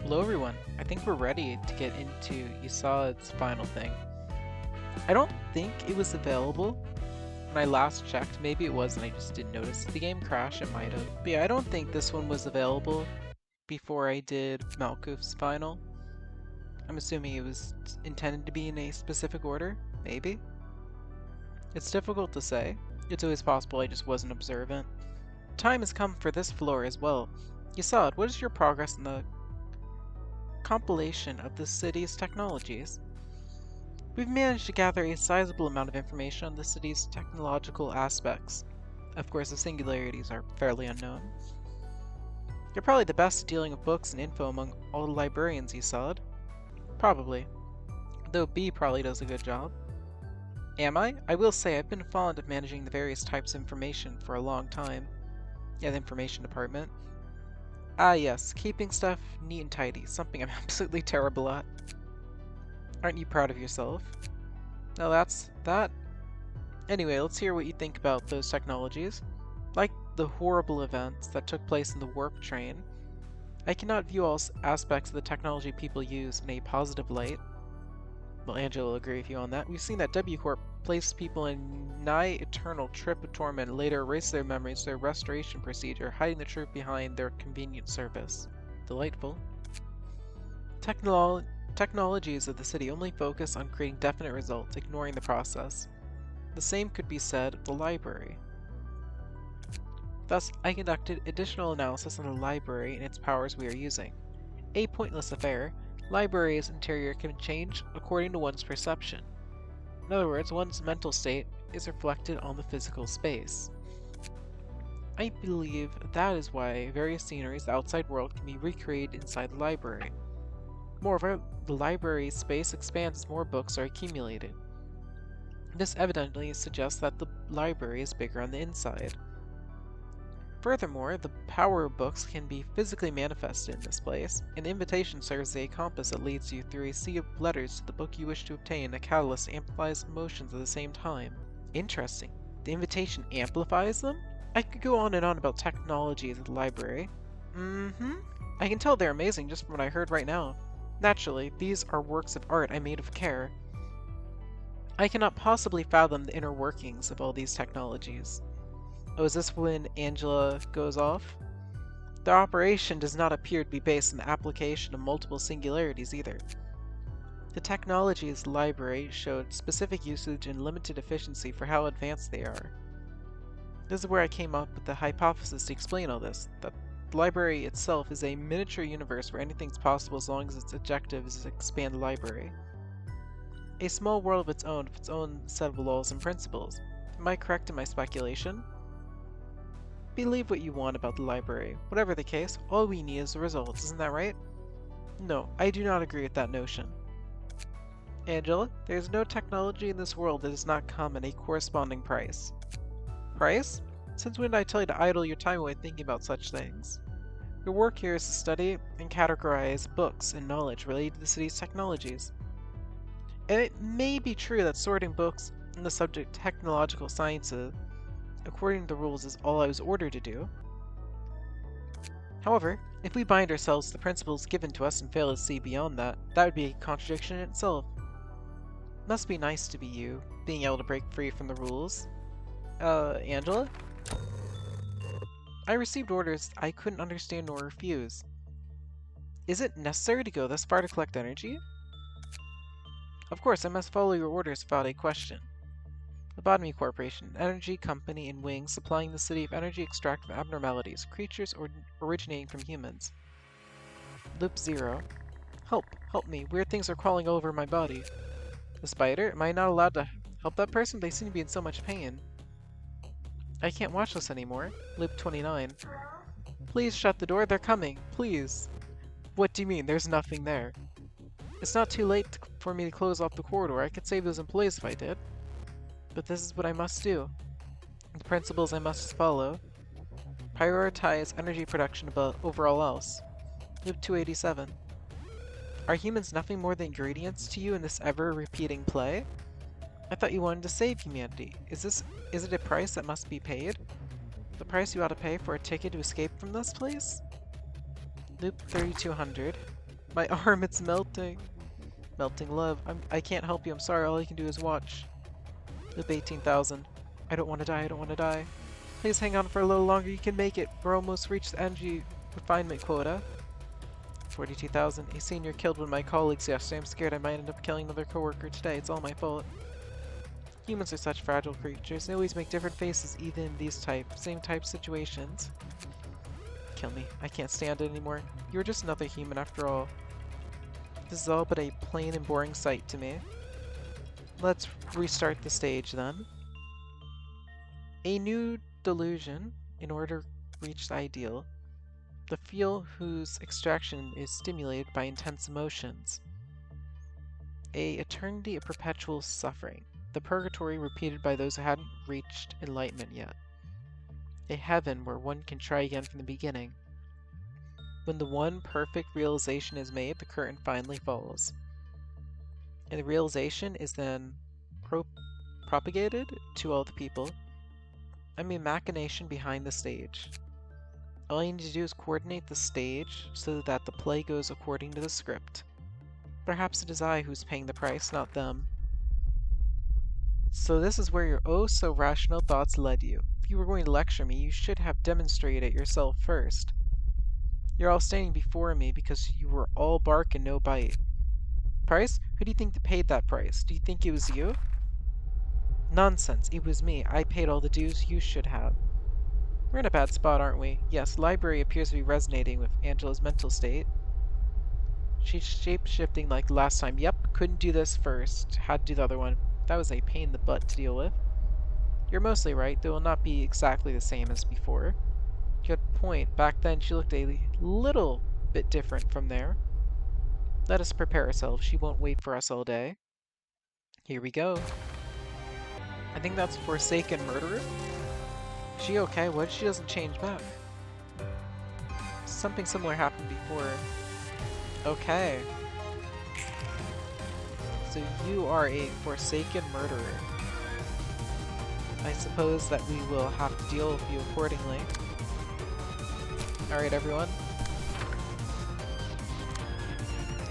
Hello everyone, I think we're ready to get into Isad's final thing. I don't think it was available when I last checked, maybe it was and I just didn't notice. If the game crashed, it might have. But yeah, I don't think this one was available before I did Malkuf's final. I'm assuming it was intended to be in a specific order, maybe? It's difficult to say. It's always possible I just wasn't observant. Time has come for this floor as well. Isad, what is your progress in the compilation of the city's technologies? We've managed to gather a sizable amount of information on the city's technological aspects. Of course, the singularities are fairly unknown. You're probably the best at dealing with books and info among all the librarians, Isad. Probably. Though B probably does a good job. Am I? I will say I've been fond of managing the various types of information for a long time. Yeah, the information department. Ah yes, keeping stuff neat and tidy, something I'm absolutely terrible at. Aren't you proud of yourself? No, that's that. Anyway, let's hear what you think about those technologies. Like the horrible events that took place in the warp train, I cannot view all aspects of the technology people use in a positive light. Well, Angela will agree with you on that. We've seen that W Corp placed people in nigh eternal trip of torment and later erased their memories through a restoration procedure, hiding the truth behind their convenient service. Delightful. Technologies of the city only focus on creating definite results, ignoring the process. The same could be said of the library. Thus, I conducted additional analysis on the library and its powers we are using. A pointless affair, library's interior can change according to one's perception. In other words, one's mental state is reflected on the physical space. I believe that is why various sceneries of the outside world can be recreated inside the library. Moreover, the library's space expands as more books are accumulated. This evidently suggests that the library is bigger on the inside. Furthermore, the power of books can be physically manifested in this place. An invitation serves as a compass that leads you through a sea of letters to the book you wish to obtain. A catalyst amplifies emotions at the same time. Interesting. The invitation amplifies them? I could go on and on about technologies at the library. I can tell they're amazing just from what I heard right now. Naturally, these are works of art I made with care. I cannot possibly fathom the inner workings of all these technologies. Oh, is this when Angela goes off? The operation does not appear to be based on the application of multiple singularities either. The technology's library showed specific usage and limited efficiency for how advanced they are. This is where I came up with the hypothesis to explain all this, that the library itself is a miniature universe where anything's possible as long as its objective is to expand the library. A small world of its own set of laws and principles. Am I correct in my speculation? Believe what you want about the library. Whatever the case, all we need is the results, isn't that right? No, I do not agree with that notion. Angela, there is no technology in this world that does not come at a corresponding price. Price? Since when did I tell you to idle your time away thinking about such things? Your work here is to study and categorize books and knowledge related to the city's technologies. And it may be true that sorting books in the subject technological sciences according to the rules is all I was ordered to do. However, if we bind ourselves to the principles given to us and fail to see beyond that, that would be a contradiction in itself. Must be nice to be you, being able to break free from the rules. Angela? I received orders I couldn't understand nor refuse. Is it necessary to go this far to collect energy? Of course, I must follow your orders without a question. Lobotomy Corporation, an energy company in Wing supplying the city of energy extracted from abnormalities, creatures originating from humans. Loop 0. Help! Help me! Weird things are crawling all over my body. The spider? Am I not allowed to help that person? They seem to be in so much pain. I can't watch this anymore. Loop 29. Please shut the door, they're coming! Please! What do you mean? There's nothing there. It's not too late for me to close off the corridor. I could save those employees if I did. But this is what I must do. The principles I must follow. Prioritize energy production above overall else. Loop 287. Are humans nothing more than ingredients to you in this ever-repeating play? I thought you wanted to save humanity. Is it a price that must be paid? The price you ought to pay for a ticket to escape from this place? Loop 3200. My arm, it's melting. Melting love. I can't help you, I'm sorry, all I can do is watch. With 18,000. I don't want to die, I don't want to die. Please hang on for a little longer, you can make it. We're almost reached the energy refinement quota. 42,000. A senior killed one of my colleagues yesterday. I'm scared I might end up killing another coworker today. It's all my fault. Humans are such fragile creatures. They always make different faces even in these same type situations. Kill me. I can't stand it anymore. You're just another human after all. This is all but a plain and boring sight to me. Let's restart the stage then. A new delusion in order to reach the ideal. The field whose extraction is stimulated by intense emotions. A eternity of perpetual suffering. The purgatory repeated by those who hadn't reached enlightenment yet. A heaven where one can try again from the beginning. When the one perfect realization is made, the curtain finally falls. And the realization is then propagated to all the people. I'm a machination behind the stage. All you need to do is coordinate the stage so that the play goes according to the script. Perhaps it is I who's paying the price, not them. So this is where your oh-so-rational thoughts led you. If you were going to lecture me, you should have demonstrated it yourself first. You're all standing before me because you were all bark and no bite. Price? Who do you think paid that price? Do you think it was you? Nonsense, it was me. I paid all the dues you should have. We're in a bad spot, aren't we? Yes, library appears to be resonating with Angela's mental state. She's shape-shifting like last time. Yep, couldn't do this first. Had to do the other one. That was a pain in the butt to deal with. You're mostly right. They will not be exactly the same as before. Good point. Back then, she looked a little bit different from there. Let us prepare ourselves. She won't wait for us all day. Here we go. I think that's Forsaken Murderer. Is she okay? What if she doesn't change back? Something similar happened before. Okay. So you are a Forsaken Murderer. I suppose that we will have to deal with you accordingly. Alright, everyone.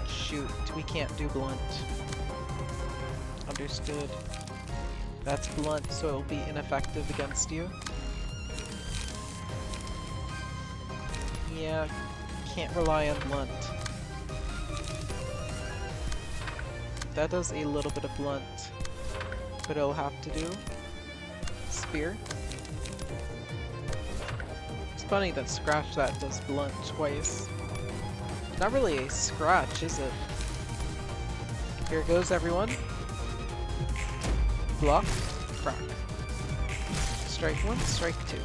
Shoot, we can't do blunt. Understood. That's blunt, so it'll be ineffective against you. Yeah, can't rely on blunt. That does a little bit of blunt, but it'll have to do. Spear. It's funny that Scratch That does blunt twice. Not really a scratch, is it? Here goes, everyone. Block, crack. Strike one, strike two.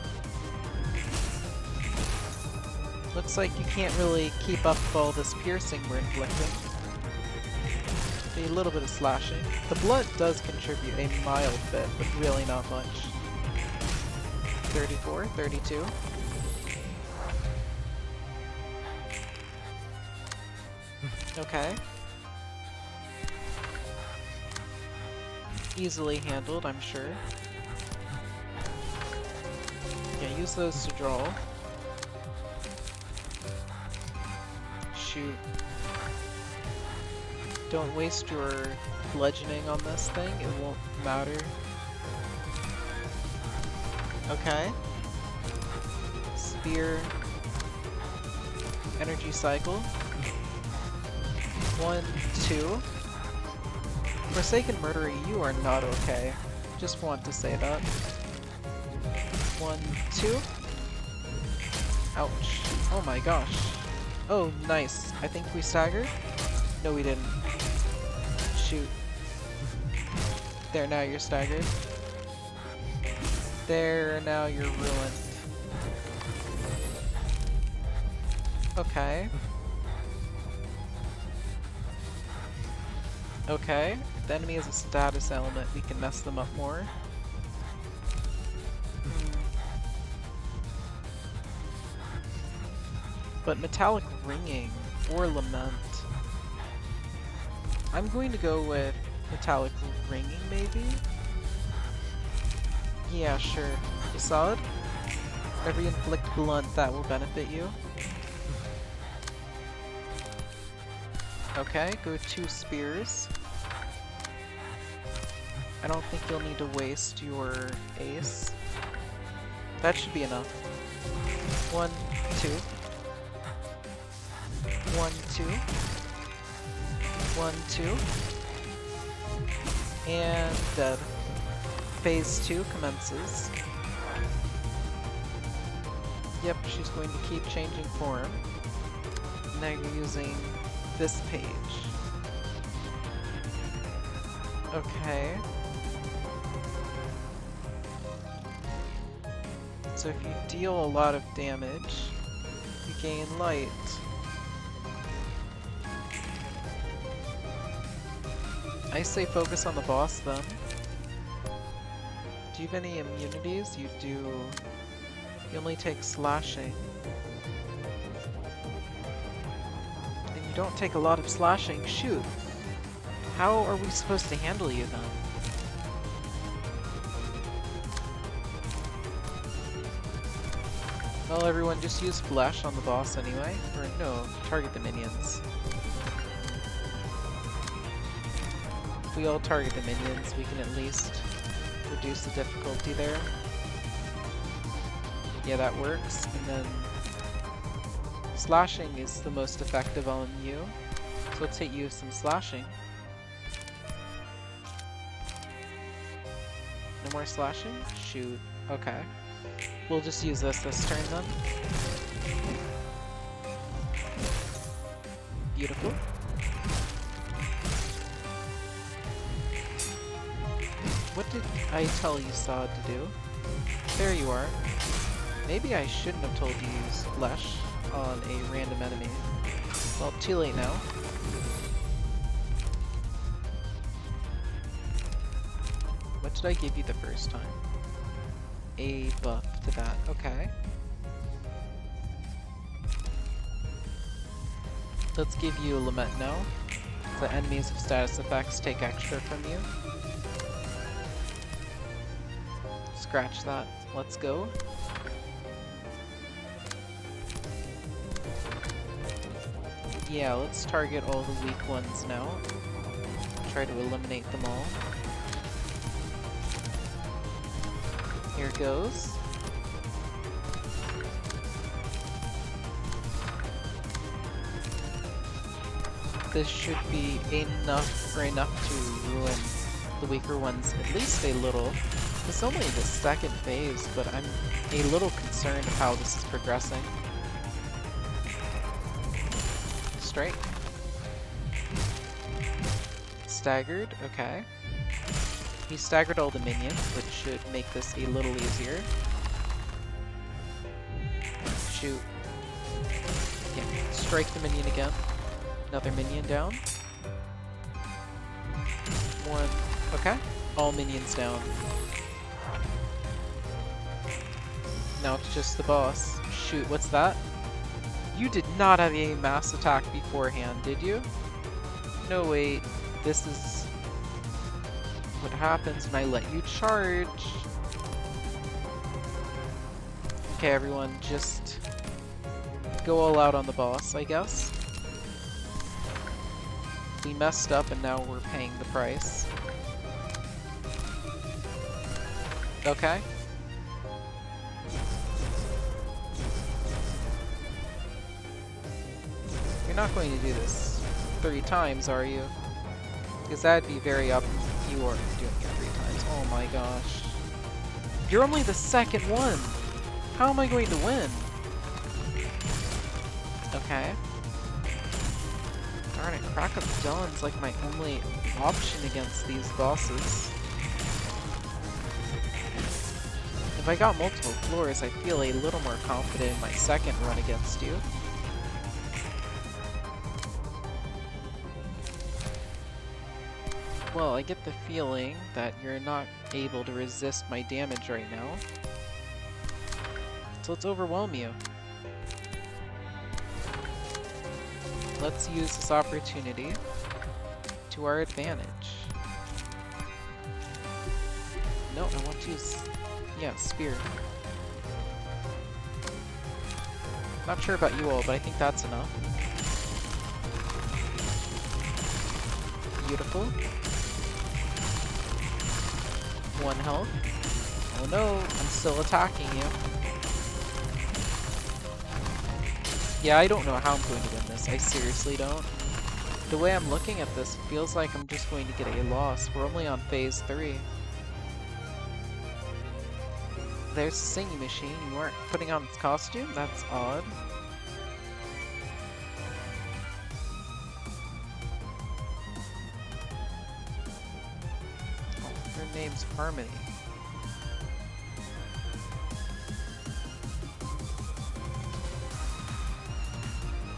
Looks like you can't really keep up with all this piercing we're inflicting. A little bit of slashing. The blunt does contribute a mild bit, but really not much. 34, 32. Okay. Easily handled, I'm sure. Yeah, use those to draw. Shoot. Don't waste your bludgeoning on this thing, it won't matter. Okay. Spear. Energy cycle. 1, 2. Forsaken Murderer, you are not okay. Just want to say that. 1, 2. Ouch. Oh my gosh. Oh, nice. I think we staggered? No, we didn't. Shoot. There, now you're staggered. There, now you're ruined. Okay. Okay. If the enemy is a status element, we can mess them up more. But Metallic Ringing or Lament. I'm going to go with Metallic Ringing, maybe? Yeah, sure. You solid? Whenever you inflict blunt, that will benefit you. Okay, go 2 spears. I don't think you'll need to waste your ace. That should be enough. 1, 2. 1, 2. 1, 2. And dead. Phase 2 commences. Yep, she's going to keep changing form. Now you're using this page. Okay. So if you deal a lot of damage, you gain light. I say focus on the boss then. Do you have any immunities? You do. You only take slashing. And you don't take a lot of slashing. Shoot! How are we supposed to handle you then? Well, everyone, just use flesh on the boss anyway. Or no, target the minions. If we all target the minions, we can at least reduce the difficulty there. Yeah, that works. And then slashing is the most effective on you. So let's hit you with some slashing. No more slashing? Shoot. Okay. We'll just use this turn then. Beautiful. What did I tell you Saw to do? There you are. Maybe I shouldn't have told you to use flesh on a random enemy. Well, too late now. What did I give you the first time? A buff to that. Okay. Let's give you a lament now. The enemies of status effects take extra from you. Scratch that. Let's go. Yeah, let's target all the weak ones now. Try to eliminate them all. Here goes. This should be enough to ruin the weaker ones at least a little. It's only the second phase, but I'm a little concerned of how this is progressing. Strike. Staggered, okay. He staggered all the minions, which should make this a little easier. Shoot. Yeah, strike the minion again. Another minion down. One. Okay. All minions down. Now it's just the boss. Shoot, what's that? You did not have a mass attack beforehand, did you? No, wait. This is what happens when I let you charge. Okay, everyone, just go all out on the boss, I guess. We messed up and now we're paying the price. Okay. You're not going to do this 3 times, are you? Because that'd be very up. You are doing it 3 times. Oh my gosh. You're only the second one! How am I going to win? Okay. Darn it, Crack of Dawn's like my only option against these bosses. If I got multiple floors, I feel a little more confident in my second run against you. Well, I get the feeling that you're not able to resist my damage right now. So let's overwhelm you. Let's use this opportunity to our advantage. No, I want to use... yeah, spear. Not sure about you all, but I think that's enough. Beautiful. 1 health. Oh no, I'm still attacking you. Yeah, I don't know how I'm going to win this. I seriously don't. The way I'm looking at this feels like I'm just going to get a loss. We're only on phase 3. There's the singing machine. You weren't putting on its costume? That's odd. Oh, her name's Harmony.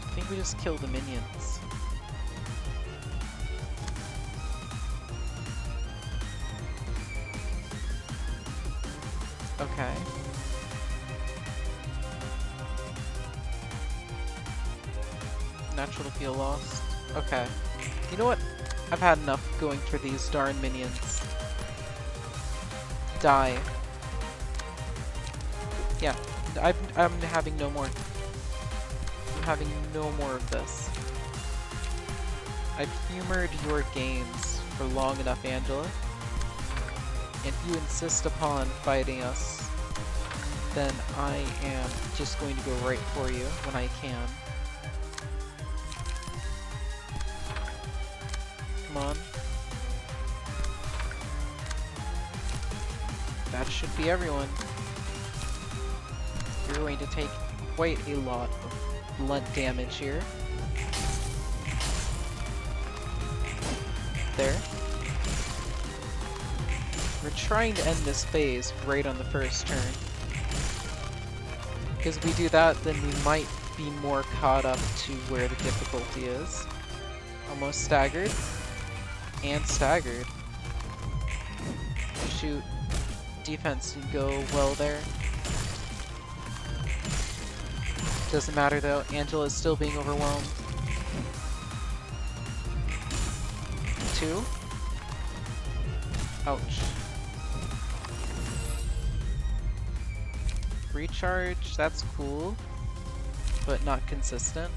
I think we just killed the minions. Okay. Natural to feel lost. Okay. You know what? I've had enough going for these darn minions. Die. Yeah. I'm having no more. I'm having no more of this. I've humored your games for long enough, Angela. If you insist upon fighting us, then I am just going to go right for you when I can. Come on. That should be everyone. You're going to take quite a lot of blunt damage here. There. We're trying to end this phase right on the first turn. Because if we do that, then we might be more caught up to where the difficulty is. Almost staggered. And staggered. Shoot. Defense did go well there. Doesn't matter though, Angela is still being overwhelmed. 2. Ouch. Recharge, that's cool, but not consistent.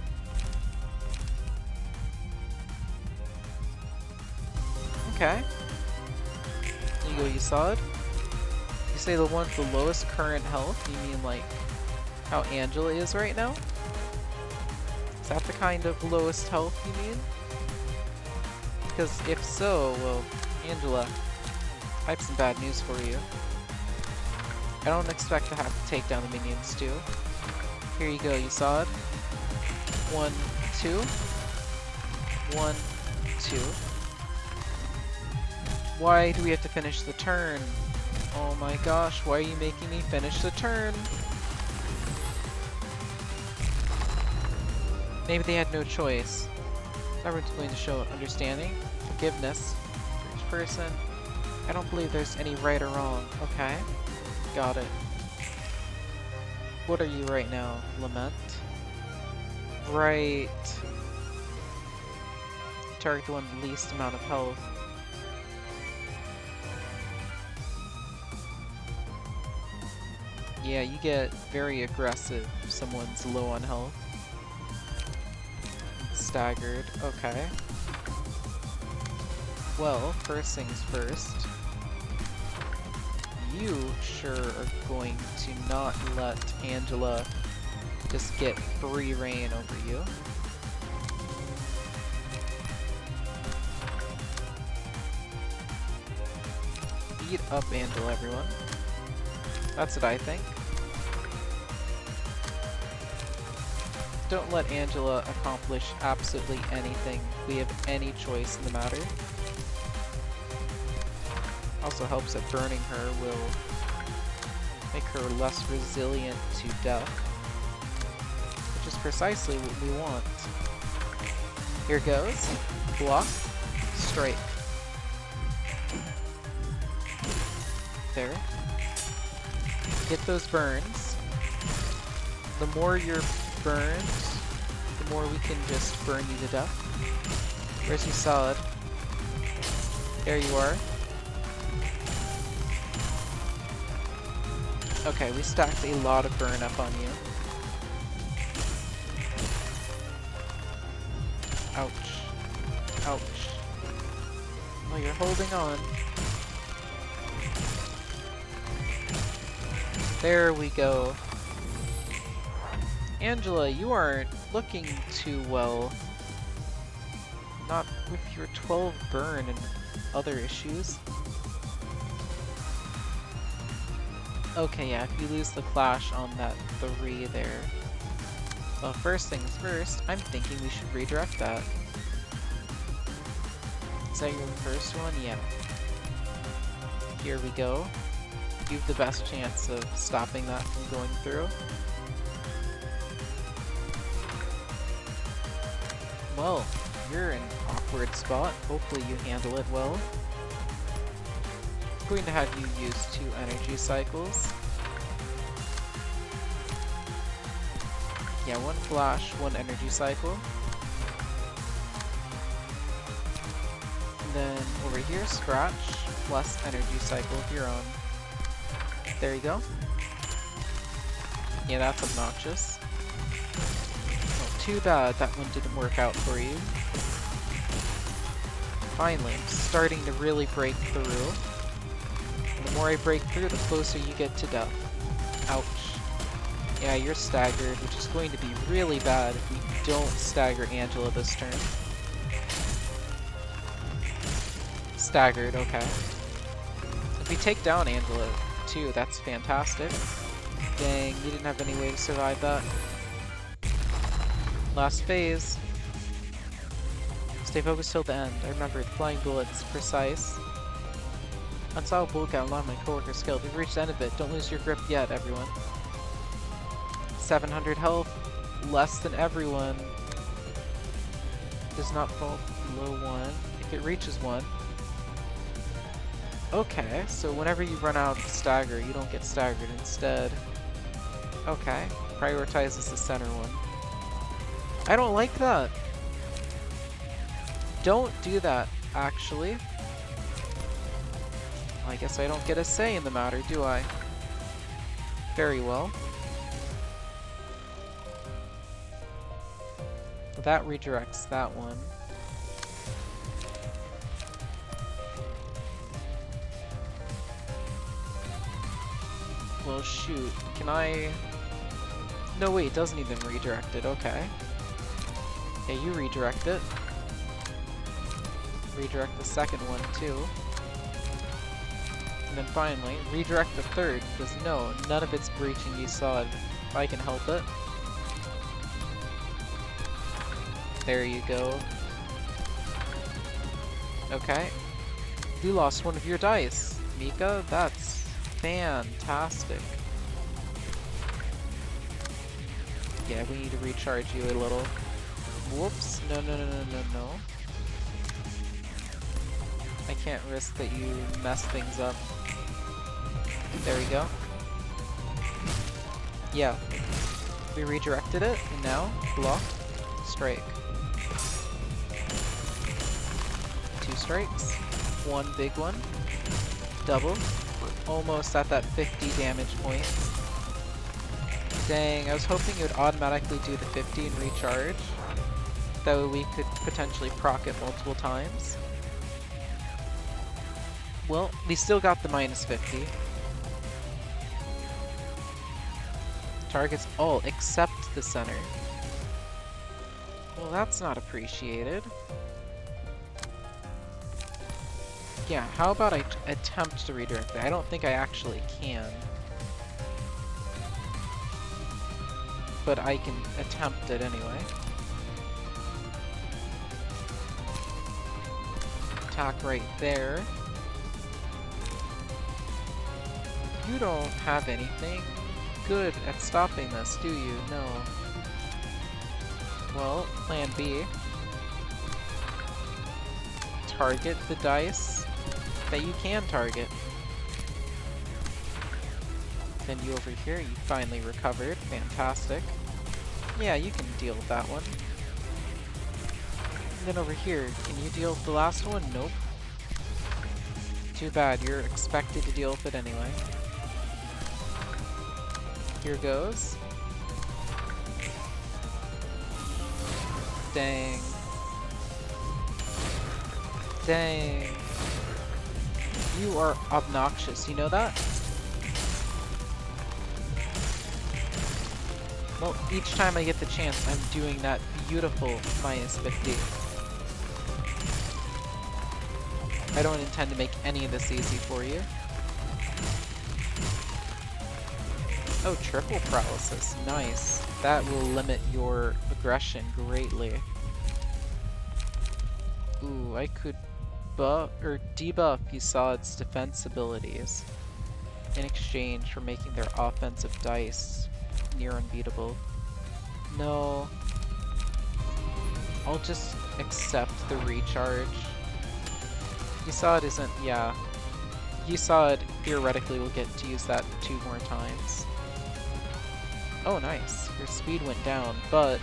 Okay. There you go, you saw it. You say the one with the lowest current health, you mean like how Angela is right now? Is that the kind of lowest health you mean? Because if so, well, Angela, I have some bad news for you. I don't expect to have to take down the minions too. Here you go, you saw it. 1, 2. 1, 2. Why do we have to finish the turn? Oh my gosh, why are you making me finish the turn? Maybe they had no choice. Everyone's going to show understanding, forgiveness for each person. I don't believe there's any right or wrong. Okay. Got it. What are you right now? Lament? Right. Target the one with the least amount of health. Yeah, you get very aggressive if someone's low on health. Staggered. Okay. Well, first things first. You sure are going to not let Angela just get free reign over you. Beat up Angela, everyone. That's what I think. Don't let Angela accomplish absolutely anything. We have any choice in the matter. Also helps that burning her will make her less resilient to death, which is precisely what we want. Here goes. Block. Strike. There. Get those burns. The more you're burned, the more we can just burn you to death. Where's your solid? There you are. Okay, we stacked a lot of burn up on you. Ouch. Ouch. Oh, you're holding on. There we go. Angela, you aren't looking too well. Not with your 12 burn and other issues. Okay, yeah, if you lose the clash on that 3 there. Well, first things first, I'm thinking we should redirect that. Is that your first one? Yeah. Here we go. You have the best chance of stopping that from going through. Well, you're in an awkward spot. Hopefully you handle it well. I'm going to have you use 2 energy cycles. Yeah, 1 flash, 1 energy cycle. And then over here, scratch, plus energy cycle of your own. There you go. Yeah, that's obnoxious. Oh, too bad that one didn't work out for you. Finally, I'm starting to really break through. And the more I break through, the closer you get to death. Ouch. Yeah, you're staggered, which is going to be really bad if we don't stagger Angela this turn. Staggered, okay. If we take down Angela too, that's fantastic. Dang, you didn't have any way to survive that. Last phase. Stay focused till the end. I remembered flying bullets, precise. Unstoppable got a lot of my coworkers killed. We've reached the end of it. Don't lose your grip yet, everyone. 700 health, less than everyone. Does not fall below 1. If it reaches 1. Okay, so whenever you run out of stagger, you don't get staggered instead. Okay, prioritizes the center one. I don't like that. Don't do that, actually. I guess I don't get a say in the matter, do I? Very well. That redirects that one. Well, shoot. Can I... No, wait, it doesn't even redirect it. Okay. Yeah, you redirect it. Redirect the second one, too. And then finally, redirect the third, because no, none of it's breaching you solid. If I can help it. There you go. Okay. You lost one of your dice, Mika. That's fantastic. Yeah, we need to recharge you a little. Whoops. No, no, no, no, no, no. I can't risk that you mess things up. There we go. Yeah. We redirected it, and now, block, strike. 2 strikes. 1 big one. Double. Almost at that 50 damage point. Dang, I was hoping it would automatically do the 50 and recharge. That way we could potentially proc it multiple times. Well, we still got the minus 50. Targets all except the center. Well, that's not appreciated. Yeah, how about I attempt to redirect it? I don't think I actually can. But I can attempt it anyway. Attack right there. You don't have anything good at stopping this, do you? No. Well, plan B. Target the dice that you can target. Then you over here, you finally recovered. Fantastic. Yeah, you can deal with that one. And then over here, can you deal with the last one? Nope. Too bad, you're expected to deal with it anyway. Here goes. Dang. Dang. You are obnoxious, you know that? Well, each time I get the chance, I'm doing that beautiful -50. I don't intend to make any of this easy for you. Oh, triple paralysis. Nice. That will limit your aggression greatly. Ooh, I could buff or debuff Yusad's defense abilities in exchange for making their offensive dice near unbeatable. No. I'll just accept the recharge. Yusad isn't, yeah. Yusad theoretically will get to use that 2 more times. Oh, nice. Your speed went down, but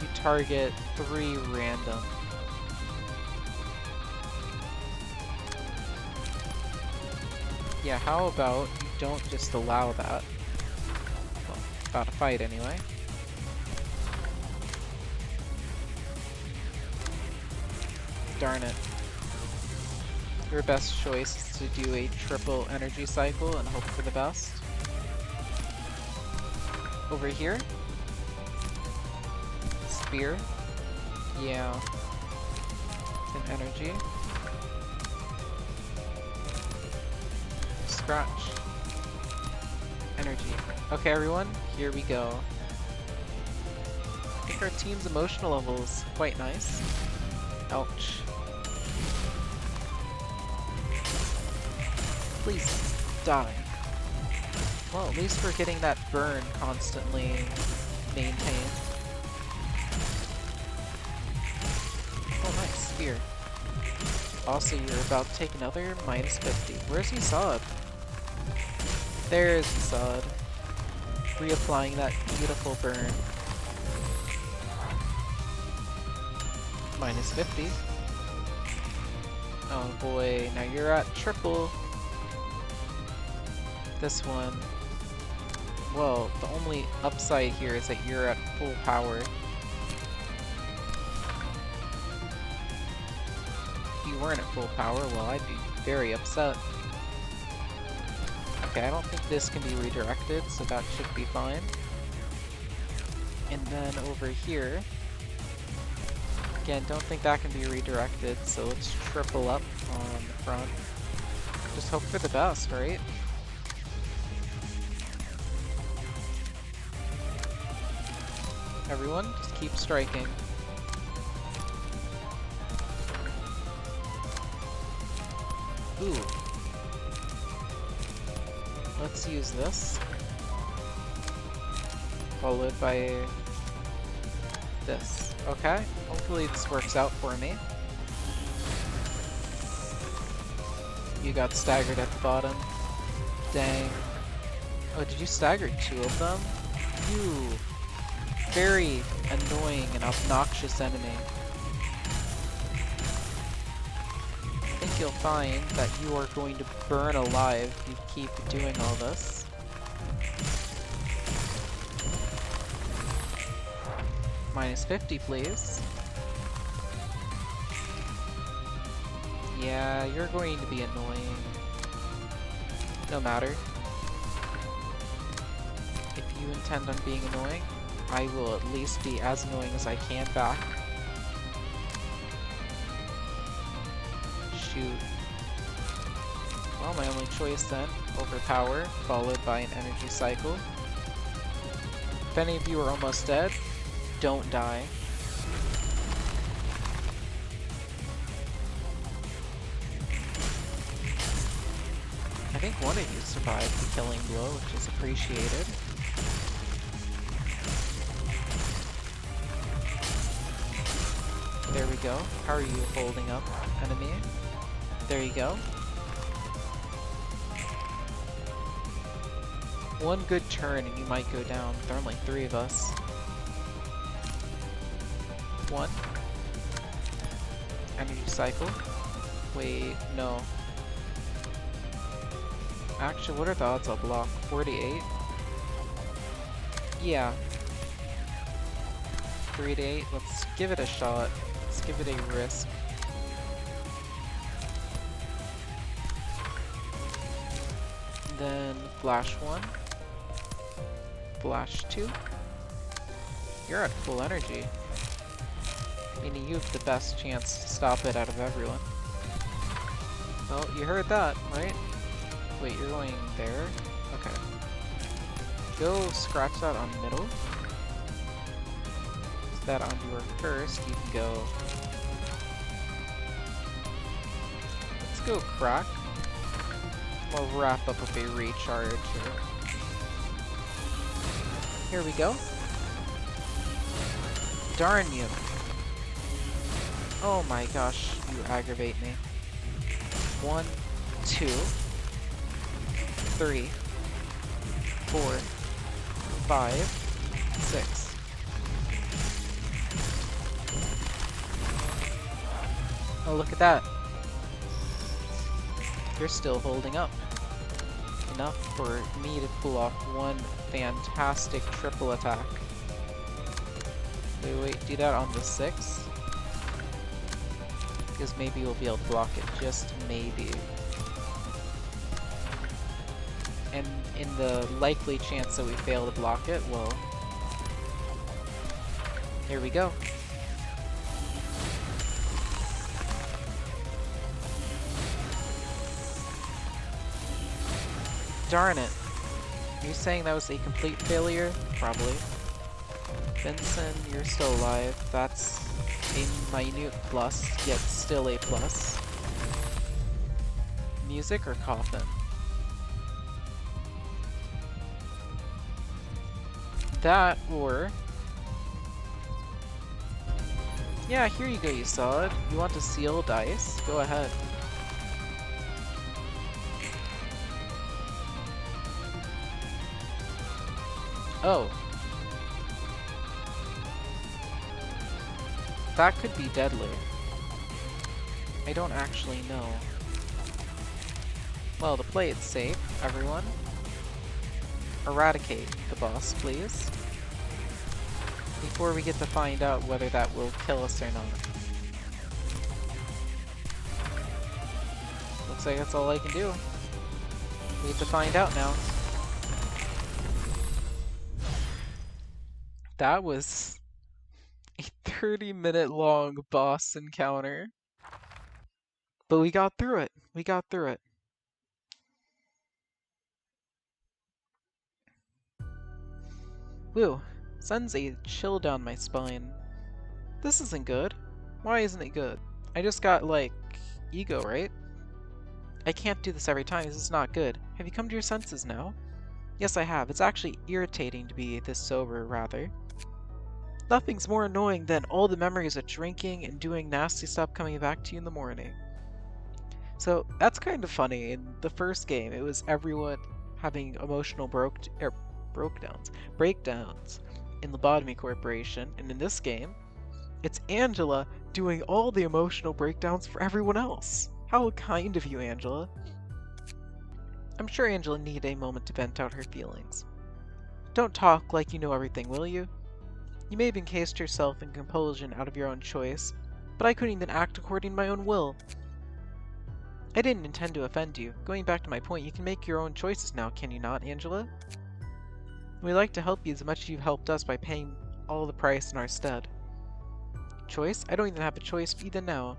you target 3 random. Yeah, how about you don't just allow that? Well, about to fight anyway. Darn it. Your best choice is to do a triple energy cycle and hope for the best. Over here. Spear. Yeah. An energy. Scratch. Energy. Okay, everyone, here we go. I think our team's emotional level is quite nice. Ouch. Please, die. Well, at least we're getting that burn constantly maintained. Oh, nice. Spear. Also, you're about to take another -50. Where's Yusad? There's Yusad. Reapplying that beautiful burn. -50. Oh boy, now you're at triple. This one. Well, the only upside here is that you're at full power. If you weren't at full power, well, I'd be very upset. Okay, I don't think this can be redirected, so that should be fine. And then over here, again, don't think that can be redirected, so let's triple up on the front. Just hope for the best, right? Everyone, just keep striking. Ooh. Let's use this. Followed by this. Okay, hopefully this works out for me. You got staggered at the bottom. Dang. Oh, did you stagger 2 of them? You very annoying and obnoxious enemy. I think you'll find that you are going to burn alive if you keep doing all this. -50, please. Yeah, you're going to be annoying. No matter. If you intend on being annoying, I will at least be as annoying as I can back. Shoot. Well, my only choice then, overpower, followed by an energy cycle. If any of you are almost dead, don't die. I think one of you survived the killing blow, which is appreciated. There we go. How are you holding up, enemy? There you go. One good turn and you might go down. There are only 3 of us. 1. Energy cycle. Wait, no. Actually, what are the odds I'll block? 48? Yeah. 3 to 8. Let's give it a shot. Let's give it a risk. Then flash 1. Flash 2. You're at full energy. Meaning you have the best chance to stop it out of everyone. Well, you heard that, right? Wait, you're going there? Okay. Go scratch that on middle. Put that onto your first. You can go... Let's go crack. We'll wrap up with a recharge. Here we go. Darn you. Oh my gosh, you aggravate me. 1, 2, 3, 4, 5, 6. Oh, look at that. You're still holding up. Enough for me to pull off one fantastic triple attack. Wait, do that on the 6? Because maybe we'll be able to block it, just maybe. And in the likely chance that we fail to block it, well... Here we go. Darn it. Are you saying that was a complete failure? Probably. Benson, you're still alive. That's a minute plus, yet still a plus. Music or coffin? That or... Yeah, here you go, you solid. You want to seal dice? Go ahead. Oh. That could be deadly. I don't actually know. Well, to play it safe, everyone, eradicate the boss, please. Before we get to find out whether that will kill us or not. Looks like that's all I can do. We have to find out now. That was a 30-minute long boss encounter. But we got through it. We got through it. Woo. Sends a chill down my spine. This isn't good. Why isn't it good? I just got, like, ego, right? I can't do this every time. This is not good. Have you come to your senses now? Yes, I have. It's actually irritating to be this sober, rather. Nothing's more annoying than all the memories of drinking and doing nasty stuff coming back to you in the morning. So, that's kind of funny. In the first game, it was everyone having emotional breakdowns in Lobotomy Corporation, and in this game, it's Angela doing all the emotional breakdowns for everyone else. How kind of you, Angela. I'm sure Angela needed a moment to vent out her feelings. Don't talk like you know everything, will you? You may have encased yourself in compulsion out of your own choice, but I couldn't even act according to my own will. I didn't intend to offend you. Going back to my point, you can make your own choices now, can you not, Angela? We'd like to help you as much as you've helped us by paying all the price in our stead. Choice? I don't even have a choice even now.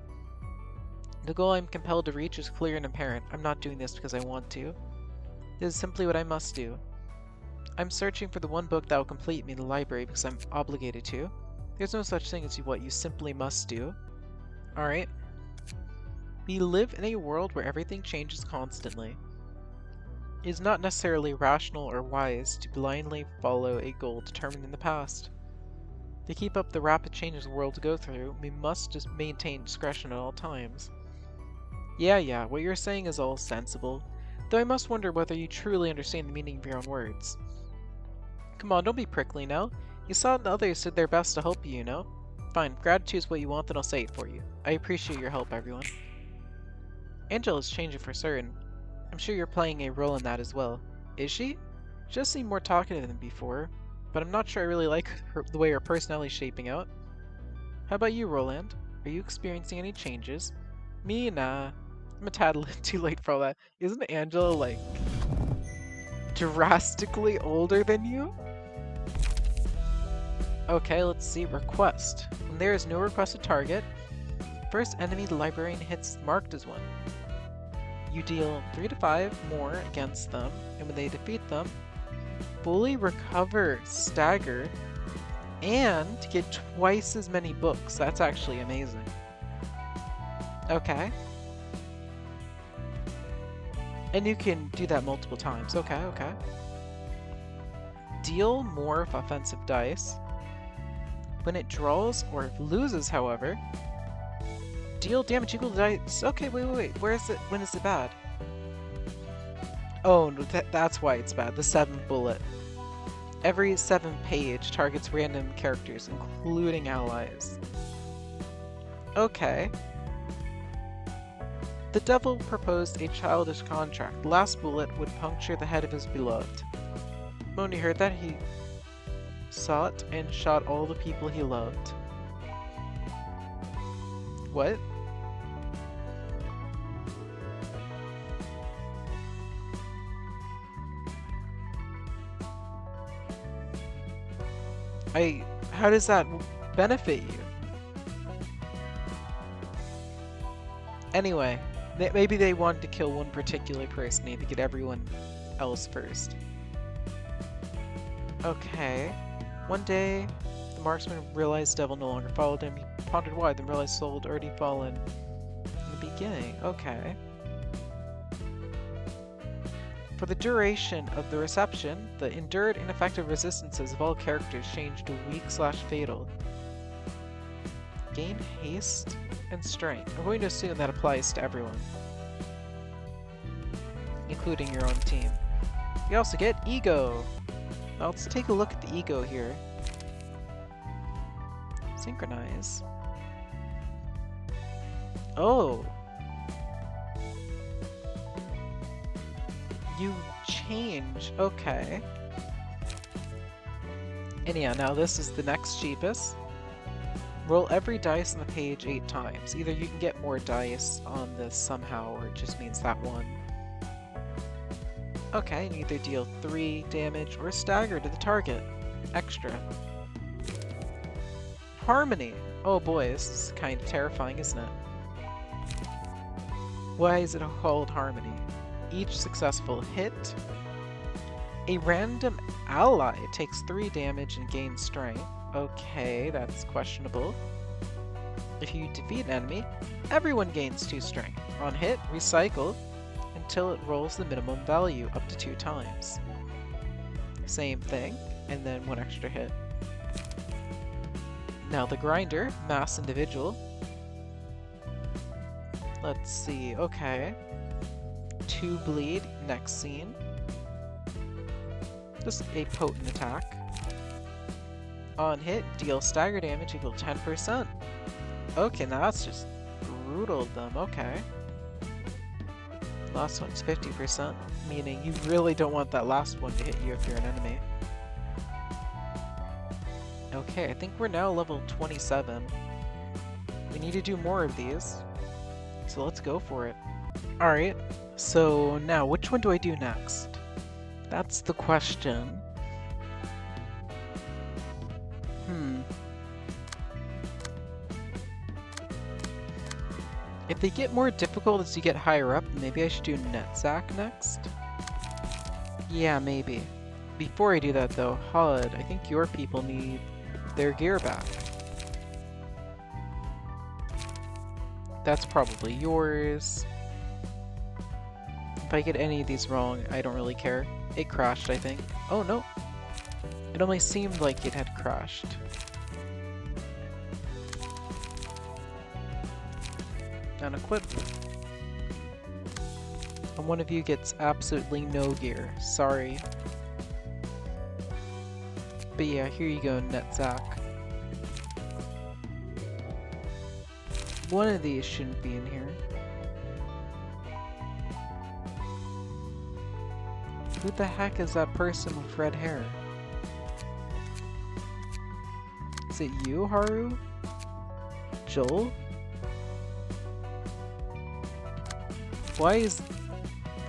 The goal I'm compelled to reach is clear and apparent. I'm not doing this because I want to. This is simply what I must do. I'm searching for the one book that will complete me in the library because I'm obligated to. There's no such thing as what you simply must do. Alright. We live in a world where everything changes constantly. It is not necessarily rational or wise to blindly follow a goal determined in the past. To keep up the rapid changes the world to go through, we must just maintain discretion at all times. Yeah, what you're saying is all sensible, though I must wonder whether you truly understand the meaning of your own words. Come on, don't be prickly now. You saw the others did their best to help you, you know? Fine, gratitude is what you want, then I'll say it for you. I appreciate your help, everyone. Angela's changing for certain. I'm sure you're playing a role in that as well. Is she? She does seem more talkative than before, but I'm not sure I really like the way her personality is shaping out. How about you, Roland? Are you experiencing any changes? Me? Nah. I'm a tad too late for all that. Isn't Angela, like, Drastically older than you? Okay, let's see. Request. When there is no requested target, first enemy the librarian hits marked as one. You deal 3 to 5 more against them, and when they defeat them, fully recover stagger and get twice as many books. That's actually amazing. Okay. And you can do that multiple times. Okay, okay. Deal more offensive dice. When it draws or loses, however, deal damage equal to dice. Okay, wait. Where is it? When is it bad? Oh, no, that's why it's bad. The 7th bullet. Every 7th page targets random characters, including allies. Okay. The devil proposed a childish contract. The last bullet would puncture the head of his beloved. When he heard that, he sought and shot all the people he loved. What? How does that benefit you? Anyway, maybe they wanted to kill one particular person, they had to get everyone else first. Okay. One day, the marksman realized the devil no longer followed him. He pondered why, then realized soul had already fallen in the beginning. Okay. For the duration of the reception, the endured ineffective resistances of all characters changed to weak/fatal. Gain haste and strength. I'm going to assume that applies to everyone, including your own team. You also get ego. Now let's take a look at the ego here. Synchronize. Oh! You change. Okay. And yeah, now this is the next cheapest. Roll every dice on the page 8 times. Either you can get more dice on this somehow, or it just means that one. Okay, and either deal 3 damage or stagger to the target. Extra. Harmony! Oh boy, this is kind of terrifying, isn't it? Why is it called Harmony? Each successful hit, a random ally takes 3 damage and gains strength. Okay, that's questionable. If you defeat an enemy, everyone gains 2 strength. On hit, recycle until it rolls the minimum value up to 2 times. Same thing, and then 1 extra hit. Now the grinder, mass individual. Let's see, okay. 2 bleed, next scene. Just a potent attack. On hit, deal stagger damage equal to 10%. Okay, now that's just brutal them, okay. Last one's 50%, meaning you really don't want that last one to hit you if you're an enemy. Okay, I think we're now level 27. We need to do more of these, so let's go for it. Alright, so now which one do I do next? That's the question. If they get more difficult as you get higher up, maybe I should do Netzach next? Yeah, maybe. Before I do that though, HUD, I think your people need their gear back. That's probably yours. If I get any of these wrong, I don't really care. It crashed, I think. Oh no! It only seemed like it had crashed. Unequipped. And one of you gets absolutely no gear. Sorry. But yeah, here you go, Netzach. One of these shouldn't be in here. Who the heck is that person with red hair? Is it you, Haru? Joel? Why is...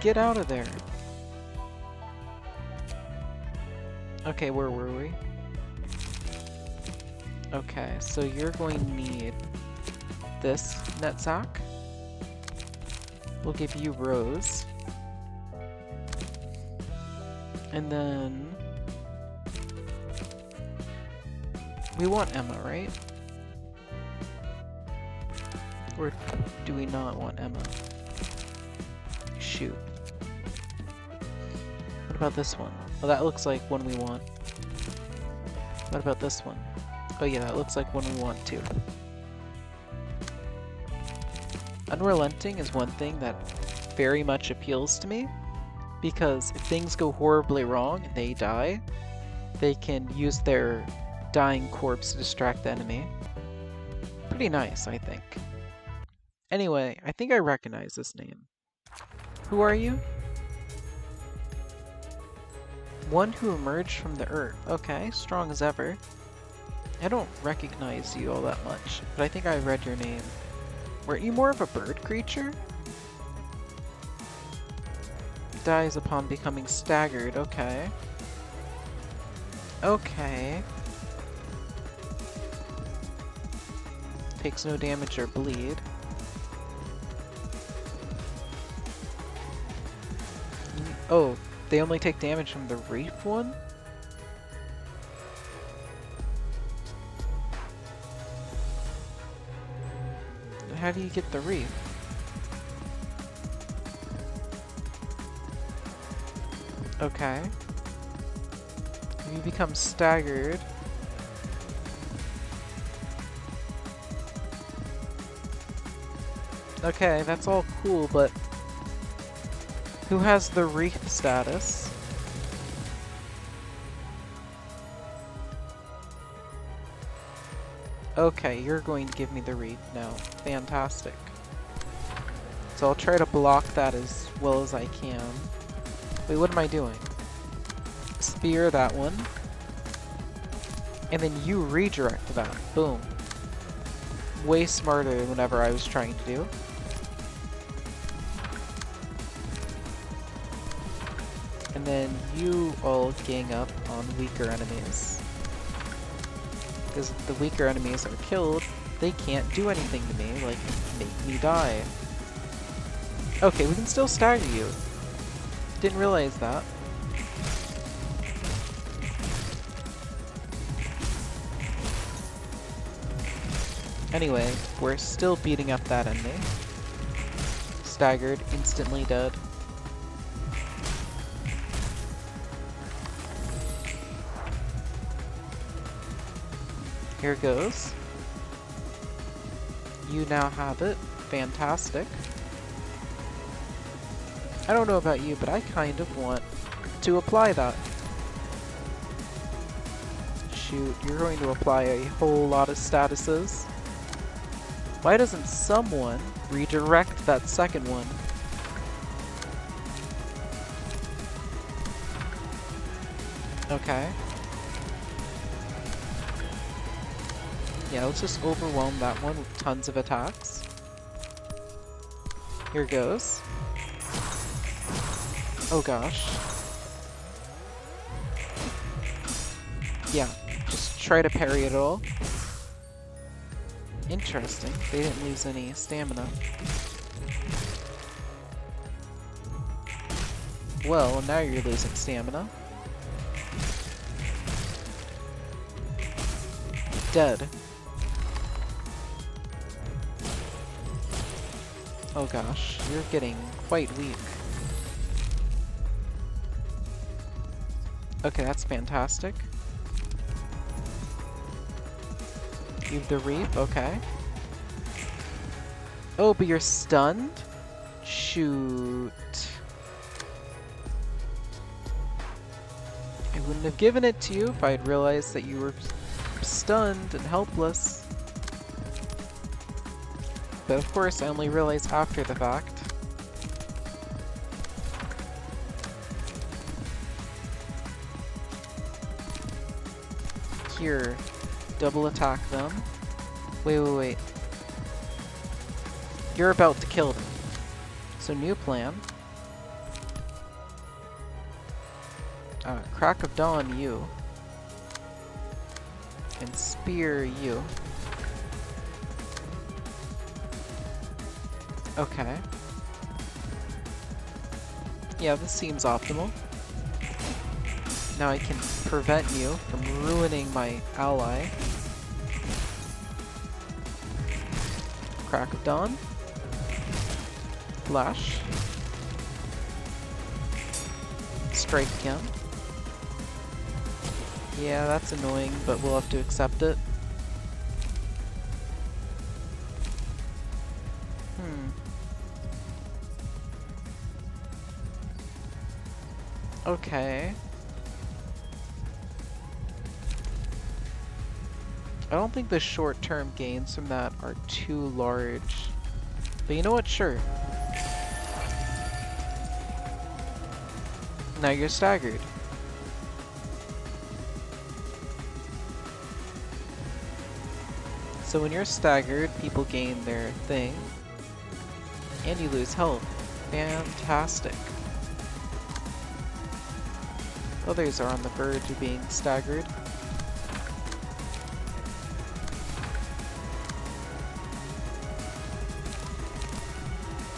Get out of there. Okay, where were we? Okay, so you're going to need this nutsack. We'll give you Rose. And then we want Emma, right? Or do we not want Emma? Shoot. What about this one? Oh, that looks like one we want. What about this one? Oh yeah, that looks like one we want too. Unrelenting is one thing that very much appeals to me, because if things go horribly wrong and they die, they can use their dying corpse to distract the enemy. Pretty nice, I think. Anyway, I think I recognize this name. Who are you? One who emerged from the earth. Okay, strong as ever. I don't recognize you all that much, but I think I read your name. Weren't you more of a bird creature? Dies upon becoming staggered, okay. Okay. Takes no damage or bleed. Oh, they only take damage from the reef one? How do you get the reef? Okay. If you become staggered... Okay, that's all cool, but... Who has the reef status? Okay, you're going to give me the reef now. Fantastic. So I'll try to block that as well as I can. Wait, what am I doing? Spear that one. And then you redirect that. Boom. Way smarter than whatever I was trying to do. And then you all gang up on weaker enemies. Because if the weaker enemies are killed, they can't do anything to me, like make me die. Okay, we can still stagger you. Didn't realize that. Anyway, we're still beating up that enemy. Staggered, instantly dead. Here goes. You now have it. Fantastic. I don't know about you, but I kind of want to apply that. Shoot, you're going to apply a whole lot of statuses. Why doesn't someone redirect that second one? Okay. Yeah, let's just overwhelm that one with tons of attacks. Here goes. Oh gosh. Yeah, just try to parry it all. Interesting, they didn't lose any stamina. Well, now you're losing stamina. Dead. Oh gosh, you're getting quite weak. Okay, that's fantastic. You've the reap, okay. Oh, but you're stunned? Shoot. I wouldn't have given it to you if I'd realized that you were stunned and helpless. But of course, I only realized after the fact. Here, double attack them. Wait. You're about to kill them. So new plan. Crack of Dawn you. And Spear you. Okay. Yeah, this seems optimal. Now I can prevent you from ruining my ally. Crack of Dawn. Flash. Strike again. Yeah, that's annoying, but we'll have to accept it. Okay. I don't think the short-term gains from that are too large. But you know what? Sure. Now you're staggered. So when you're staggered, people gain their thing. And you lose health. Fantastic. Others are on the verge of being staggered.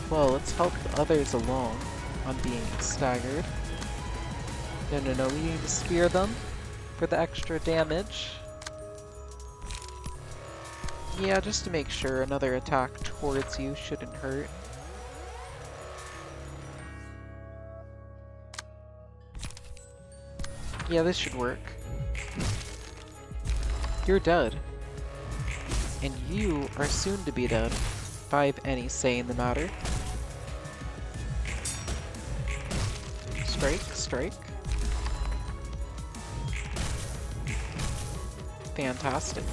Well, let's help others along on being staggered. No, we need to spear them for the extra damage. Yeah, just to make sure another attack towards you shouldn't hurt. Yeah, this should work. You're dead. And you are soon to be dead, if I have any say in the matter. Strike, strike. Fantastic.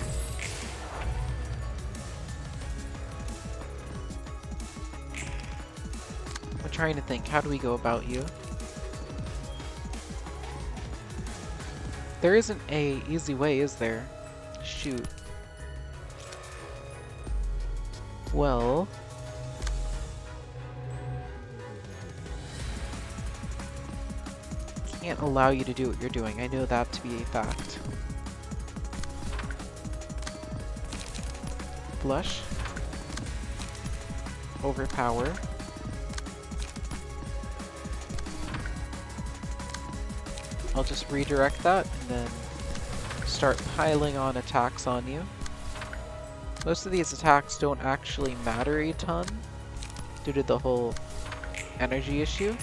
I'm trying to think, how do we go about you? There isn't a easy way, is there? Shoot. Well... can't allow you to do what you're doing. I know that to be a fact. Flush. Overpower. I'll just redirect that and then start piling on attacks on you. Most of these attacks don't actually matter a ton due to the whole energy issue,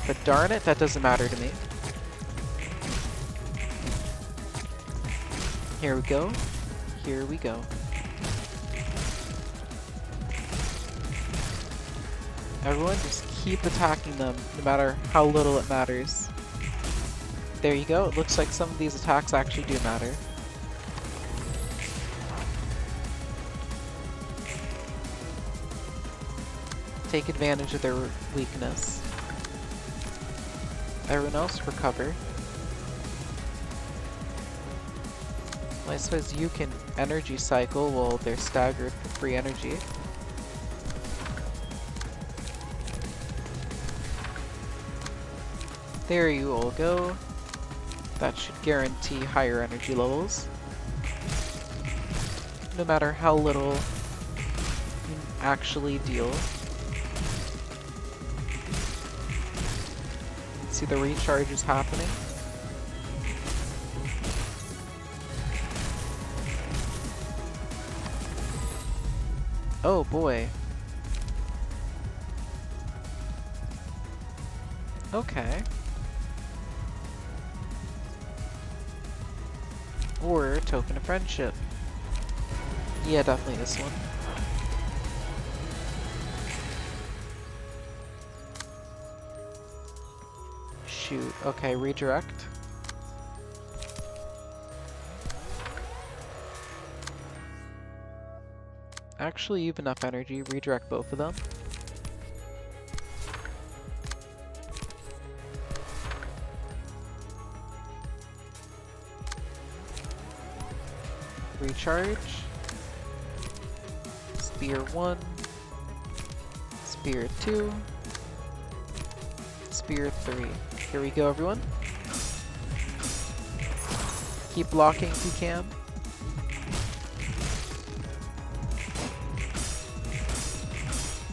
but darn it, that doesn't matter to me. Here we go. Here we go. Everyone just keep attacking them, no matter how little it matters. There you go, it looks like some of these attacks actually do matter. Take advantage of their weakness. Everyone else recover. Well, I suppose you can energy cycle while they're staggered for free energy. There you all go. That should guarantee higher energy levels. No matter how little you actually deal. See the recharge is happening. Oh boy. Okay. Or Token of Friendship. Yeah, definitely this one. Shoot. Okay, redirect. Actually, you have enough energy. Redirect both of them. Recharge. Spear 1. Spear 2. Spear 3. Here we go, everyone. Keep blocking if you can.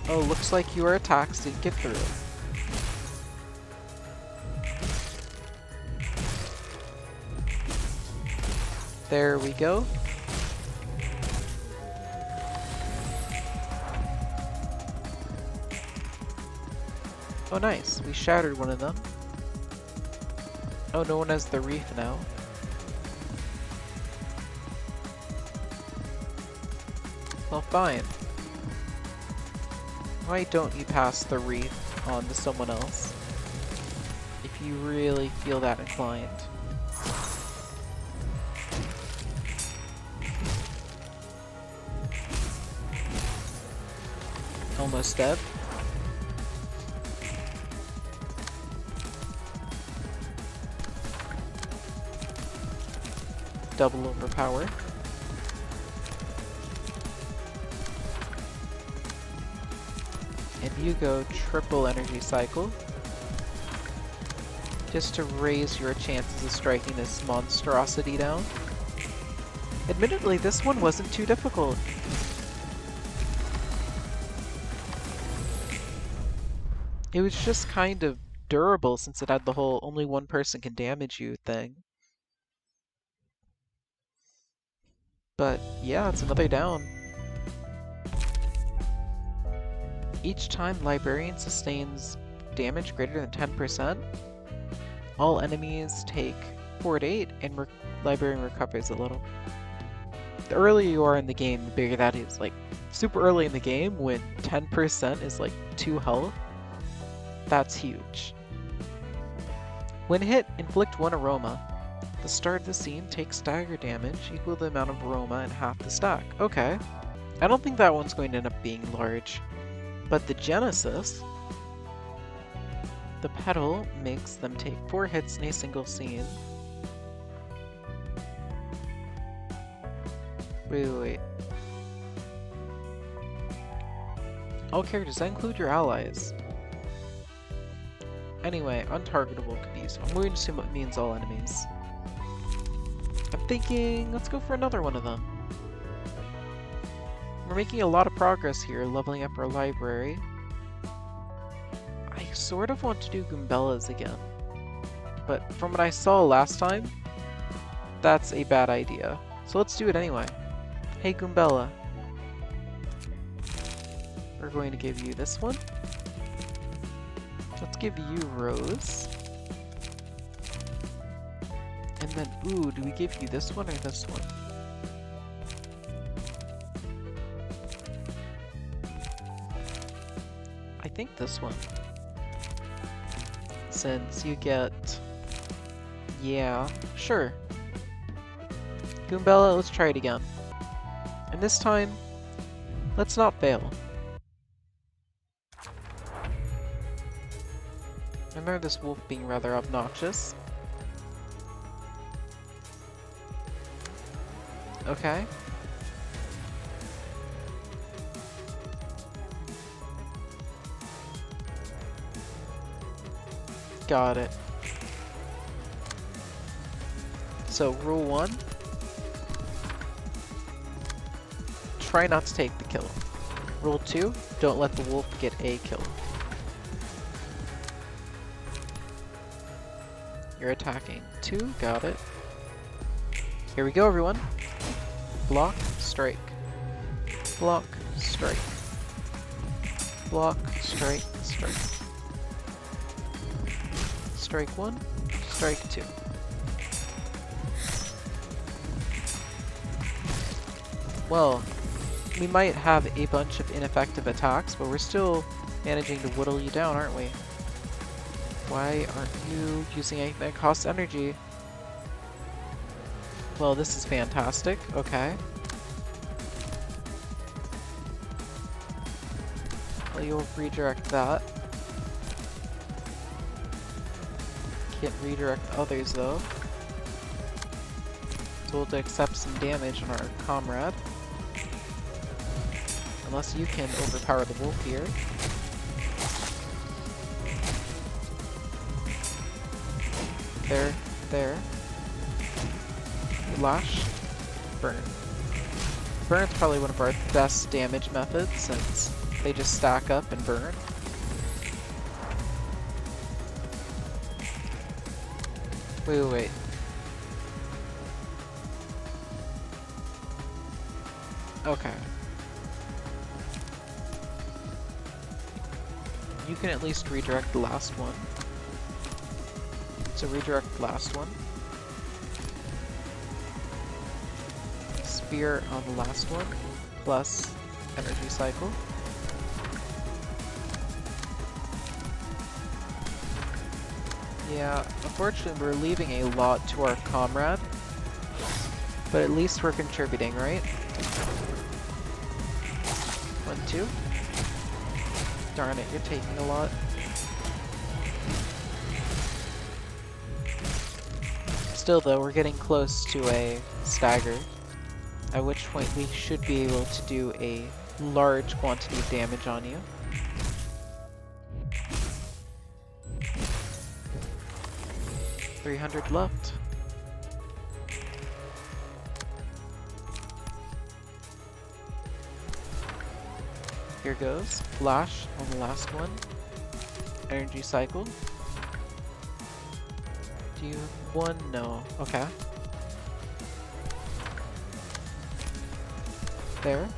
Oh, looks like your attacks didn't get through. There we go. Oh nice, we shattered one of them. Oh, no one has the reef now. Well, fine. Why don't you pass the reef on to someone else? If you really feel that inclined. Almost dead. Double overpower. And you go triple energy cycle. Just to raise your chances of striking this monstrosity down. Admittedly, this one wasn't too difficult. It was just kind of durable since it had the whole only one person can damage you thing. But yeah, it's another down. Each time Librarian sustains damage greater than 10%, all enemies take 4 to 8 and Librarian recovers a little. The earlier you are in the game, the bigger that is. Like, super early in the game when 10% is like 2 health, that's huge. When hit, inflict 1 aroma. The start of the scene takes stagger damage equal to the amount of aroma and half the stack. Okay. I don't think that one's going to end up being large. But the Genesis, the pedal makes them take 4 hits in a single scene. Wait. All characters, that include your allies. Anyway, untargetable could be useful. I'm going to assume it means all enemies. I'm thinking, let's go for another one of them. We're making a lot of progress here, leveling up our library. I sort of want to do Goombellas again. But from what I saw last time, that's a bad idea. So let's do it anyway. Hey Goombella. We're going to give you this one. Let's give you Rose. And then, ooh, do we give you this one or this one? I think this one. Since you get... Yeah, sure. Goombella, let's try it again. And this time, let's not fail. I remember this wolf being rather obnoxious. Okay. Got it. So, rule 1. Try not to take the kill. Rule 2. Don't let the wolf get a kill. You're attacking 2. Got it. Here we go, everyone. Block, strike. Block, strike. Block, strike, strike. Strike 1, strike 2. Well, we might have a bunch of ineffective attacks, but we're still managing to whittle you down, aren't we? Why aren't you using anything that costs energy? Well, this is fantastic. Okay. Well, you'll redirect that. Can't redirect others, though. So we'll have to accept some damage on our comrade. Unless you can overpower the wolf here. There. Flash, burn. Burn's probably one of our best damage methods since they just stack up and burn. Wait. Okay. You can at least redirect the last one. So redirect the last one. Spear on the last one, plus energy cycle. Yeah, unfortunately we're leaving a lot to our comrade, but at least we're contributing, right? 1, 2. Darn it, you're taking a lot. Still though, we're getting close to a stagger, at which point we should be able to do a large quantity of damage on you. $300 left. Here goes. Flash on the last one. Energy cycle. Do you have one? No. Okay. There.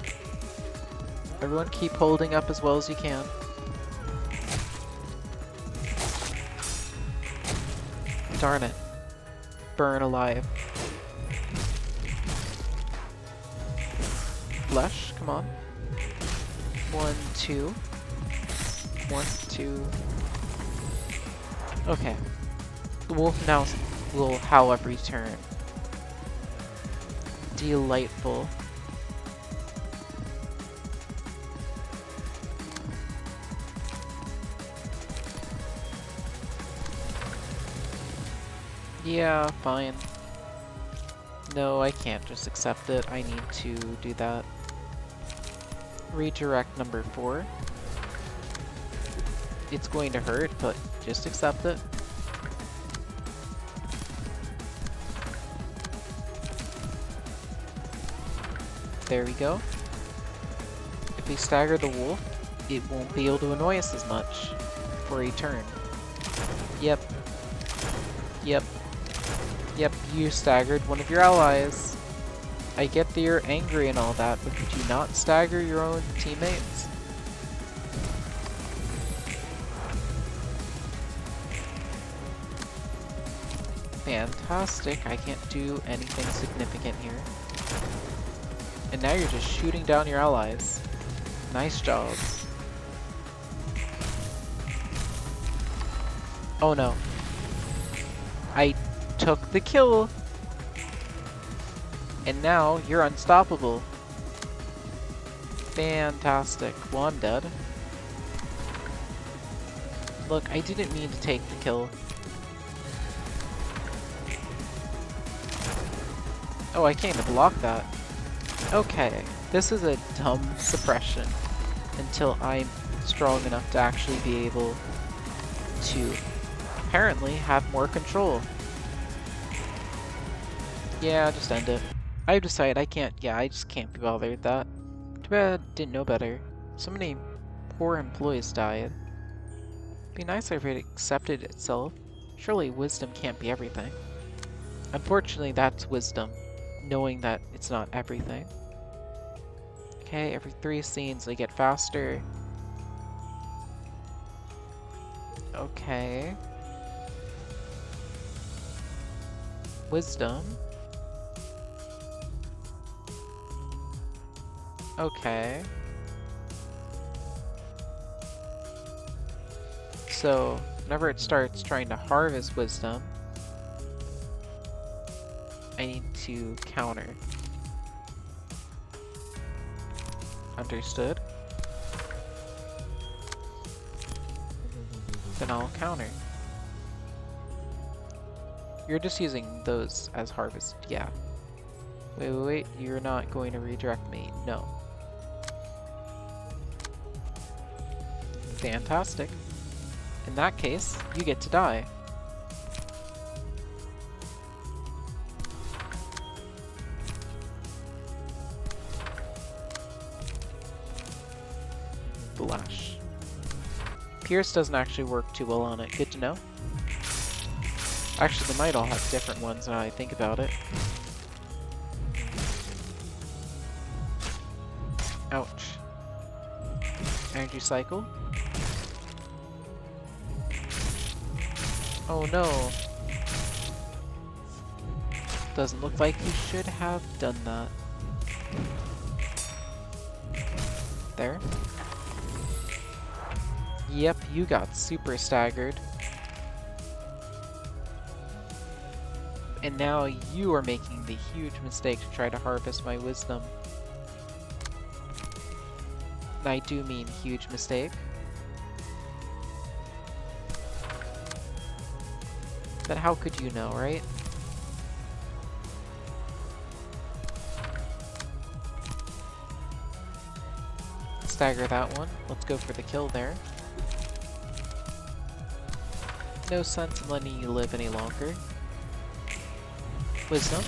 Everyone keep holding up as well as you can. Darn it. Burn alive. Flush, come on. 1, 2. 1, 2. Okay. The wolf now will howl every turn. Delightful. Yeah, fine. No, I can't just accept it. I need to do that. Redirect number 4. It's going to hurt, but just accept it. There we go. If we stagger the wolf, it won't be able to annoy us as much for a turn. Yep. Yep. Yep, you staggered one of your allies. I get that you're angry and all that, but could you not stagger your own teammates? Fantastic, I can't do anything significant here. And now you're just shooting down your allies. Nice job. Oh no. I took the kill. And now you're unstoppable. Fantastic. Well, I'm dead. Look, I didn't mean to take the kill. Oh, I can't even block that. Okay, this is a dumb suppression until I'm strong enough to actually be able to apparently have more control. Yeah, just end it. I've decided I can't, I just can't be bothered with that. Too bad I didn't know better. So many poor employees died. Be nice if it accepted itself. Surely wisdom can't be everything. Unfortunately, that's wisdom, knowing that it's not everything. Okay, every 3 scenes they get faster. Okay. Wisdom. Okay. So, whenever it starts trying to harvest wisdom, I need to counter. Understood. Then I'll counter. You're just using those as harvest, yeah. Wait, you're not going to redirect me, no. Fantastic. In that case, you get to die. the lash. Pierce doesn't actually work too well on it. Good to know. Actually, they might all have different ones now I think about it. Ouch. Energy cycle. Oh no. Doesn't look like you should have done that. There. Yep, you got super staggered. And now you are making the huge mistake to try to harvest my wisdom. And I do mean huge mistake. But how could you know, right? Stagger that one. Let's go for the kill there. No sense in letting you live any longer. Wisdom.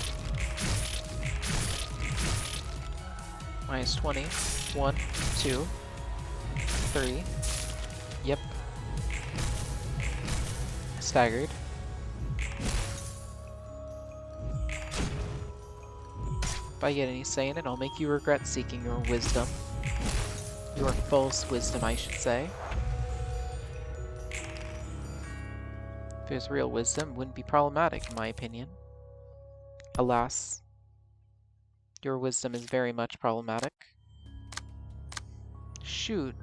Minus 20. 1, 2, 3. Yep. Staggered. If I get any say in it, I'll make you regret seeking your wisdom. Your false wisdom, I should say. If it was real wisdom, it wouldn't be problematic, in my opinion. Alas, your wisdom is very much problematic. Shoot.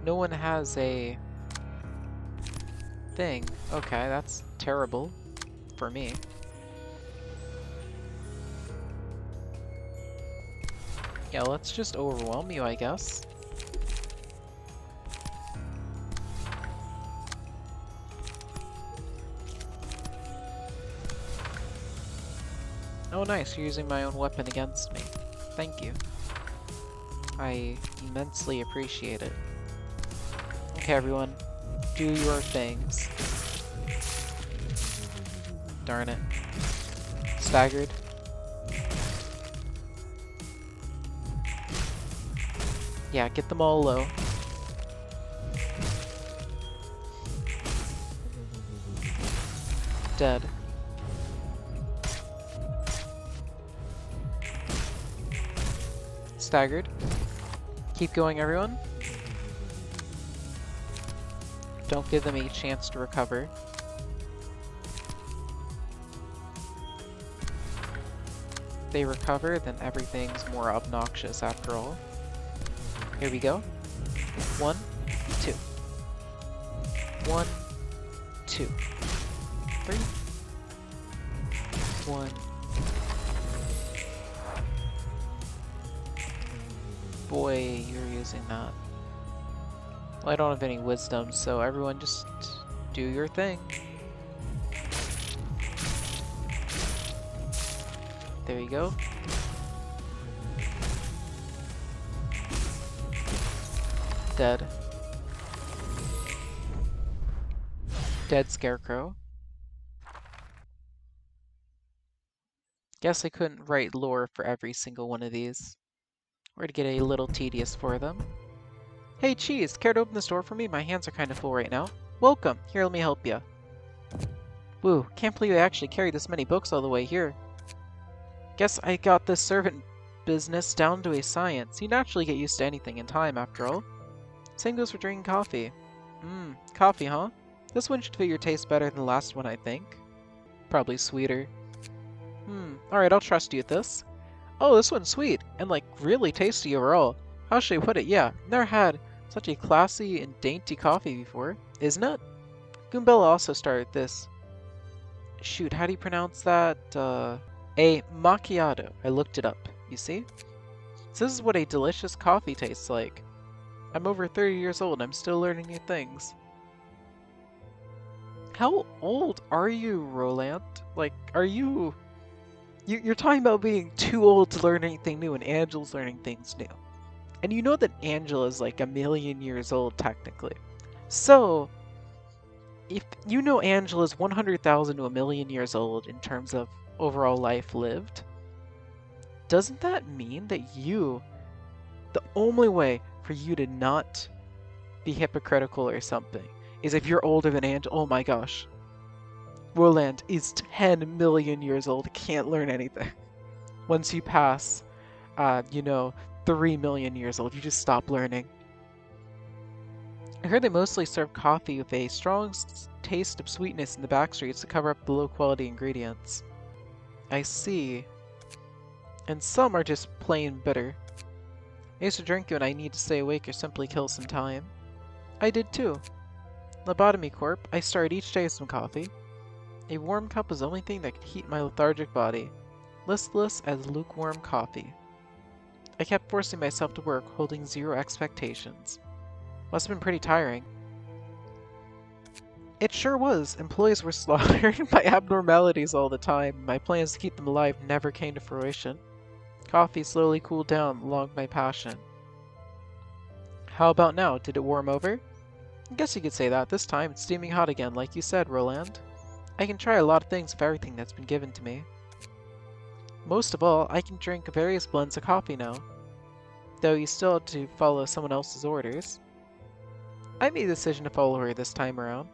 No one has a thing. Okay, that's terrible for me. Yeah, let's just overwhelm you, I guess. Oh nice, you're using my own weapon against me. Thank you. I immensely appreciate it. Okay everyone, do your things. Darn it. Staggered. Yeah, get them all low. Dead. Staggered. Keep going, everyone. Don't give them a chance to recover. If they recover, then everything's more obnoxious after all. Here we go. 1, 2. 1, 2. 3. 1. Boy, you're using that. Well, I don't have any wisdom, so everyone just do your thing. There you go. Dead. Dead Scarecrow. Guess I couldn't write lore for every single one of these. Or to get a little tedious for them. Hey Cheese, care to open this door for me? My hands are kind of full right now. Welcome! Here, let me help you. Woo, can't believe I actually carried this many books all the way here. Guess I got this servant business down to a science. You naturally get used to anything in time, after all. Same goes for drinking coffee. Coffee, huh? This one should fit your taste better than the last one, I think. Probably sweeter. Alright, I'll trust you with this. Oh, this one's sweet, and like, really tasty overall. How should I put it? Yeah, never had such a classy and dainty coffee before, isn't it? Goombella also started this. Shoot, how do you pronounce that? A macchiato. I looked it up, you see? So this is what a delicious coffee tastes like. I'm over 30 years old and I'm still learning new things. How old are you, Roland? Like, are you... You're talking about being too old to learn anything new, and Angela's learning things new. And you know that Angela's like 1,000,000 years old, technically. So, if you know Angela's 100,000 to 1,000,000 years old in terms of overall life lived, doesn't that mean that you, The only way for you to not be hypocritical or something is if you're older than Angela. Oh my gosh. Roland is 10 million years old, can't learn anything. Once you pass, 3 million years old, you just stop learning. I heard they mostly serve coffee with a strong taste of sweetness in the backstreets to cover up the low-quality ingredients. I see. And some are just plain bitter. I used to drink it when I need to stay awake or simply kill some time. I did too. Lobotomy Corp, I started each day with some coffee. A warm cup was the only thing that could heat my lethargic body. Listless as lukewarm coffee. I kept forcing myself to work, holding zero expectations. Must have been pretty tiring. It sure was. Employees were slaughtered by abnormalities all the time. My plans to keep them alive never came to fruition. Coffee slowly cooled down along my passion. How about now? Did it warm over? I guess you could say that. This time it's steaming hot again, like you said, Roland. I can try a lot of things with everything that's been given to me. Most of all, I can drink various blends of coffee now. Though you still have to follow someone else's orders. I made the decision to follow her this time around.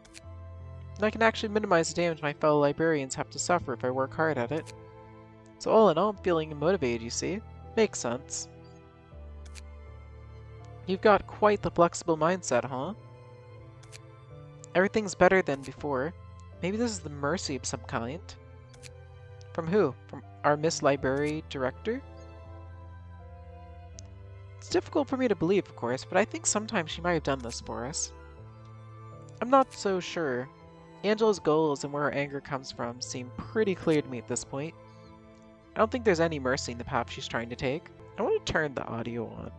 And I can actually minimize the damage my fellow librarians have to suffer if I work hard at it. So all in all, I'm feeling motivated, you see. Makes sense. You've got quite the flexible mindset, huh? Everything's better than before. Maybe this is the mercy of some kind. From who? From our Miss Library Director? It's difficult for me to believe, of course, but I think sometimes she might have done this for us. I'm not so sure. Angela's goals and where her anger comes from seem pretty clear to me at this point. I don't think there's any mercy in the path she's trying to take. I want to turn the audio on,